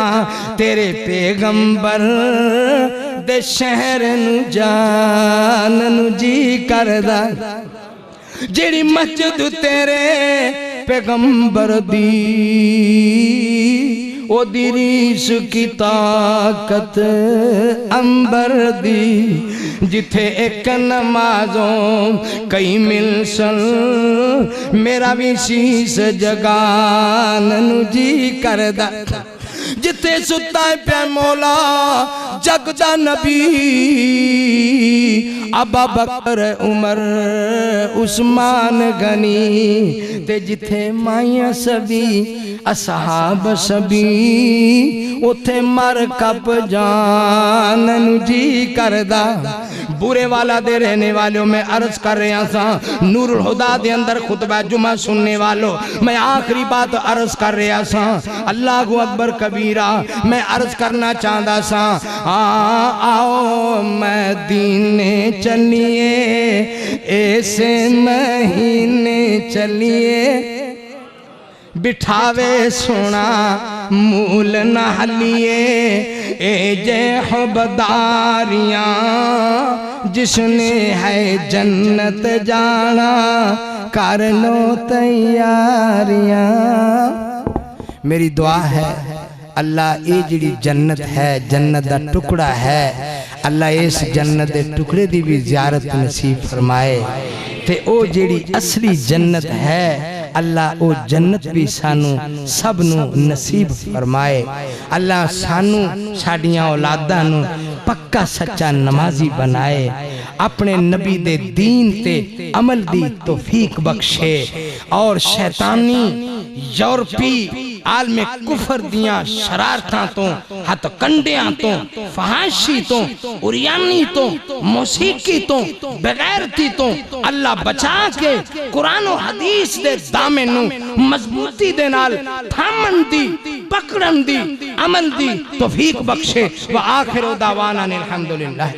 तेरे पैगंबर दे शहर नू जान नू जी करदा। जेड़ी मस्जिद तेरे पैगंबर दी ओ दी रीस की ताकत अंबर दी, जिथे एक नमाजों कई मिलसन, मेरा भी शीस जगान नू जी करदा। जिथे सुता है पे मौला जगदा नबी अबा बकर उमर उस्मान गनी ते जिथे माइया सभी असहाब सभी उथे मर कप जान जी करदा। बुरे वाला दे रहने वालों में अर्ज कर रहा था, नूरुल हुदा दे अंदर खुतबा जुमा सुनने वालों मैं आखिरी बात अर्ज कर रहा था। अल्लाह अकबर कबीरा मैं अर्ज करना चाहता सा, आओ मदीने चलिए ऐसे महीने चलिए बिठावे सोना मूल न हलिए ए जे हबदारियां जिसने है जन्नत जाना कर लो तैयारियां। मेरी दुआ है अल्लाह ये जिहड़ी जन्नत है जन्नत दा टुकड़ा है अल्लाह इस जन्नत दे टुकड़े दी भी ज़ियारत नसीब फरमाए ते ओ जिहड़ी असली जन्नत है अल्लाह ओ जन्नत भी सानू सब नू नसीब फरमाए। अल्लाह सानू साडियां औलादां नू पक्का सच्चा नमाजी बनाए, अपने नबी दे दीन ते अमल दी तौफीक बख्शे और शैतानी यूरोपी आलमे कुफर दियां शरारतां तो हथ कंडियां तो फहाशी तो उरियानी तो मौसीकी तो बेगैरती तो अल्लाह बचा के कुरान और हदीस दे दामे नू मजबूती दे नाल थामन दी पकड़न दी अमल दी तौफीक बख्शे। व आखिर दावाना अल्हम्दुलिल्लाह।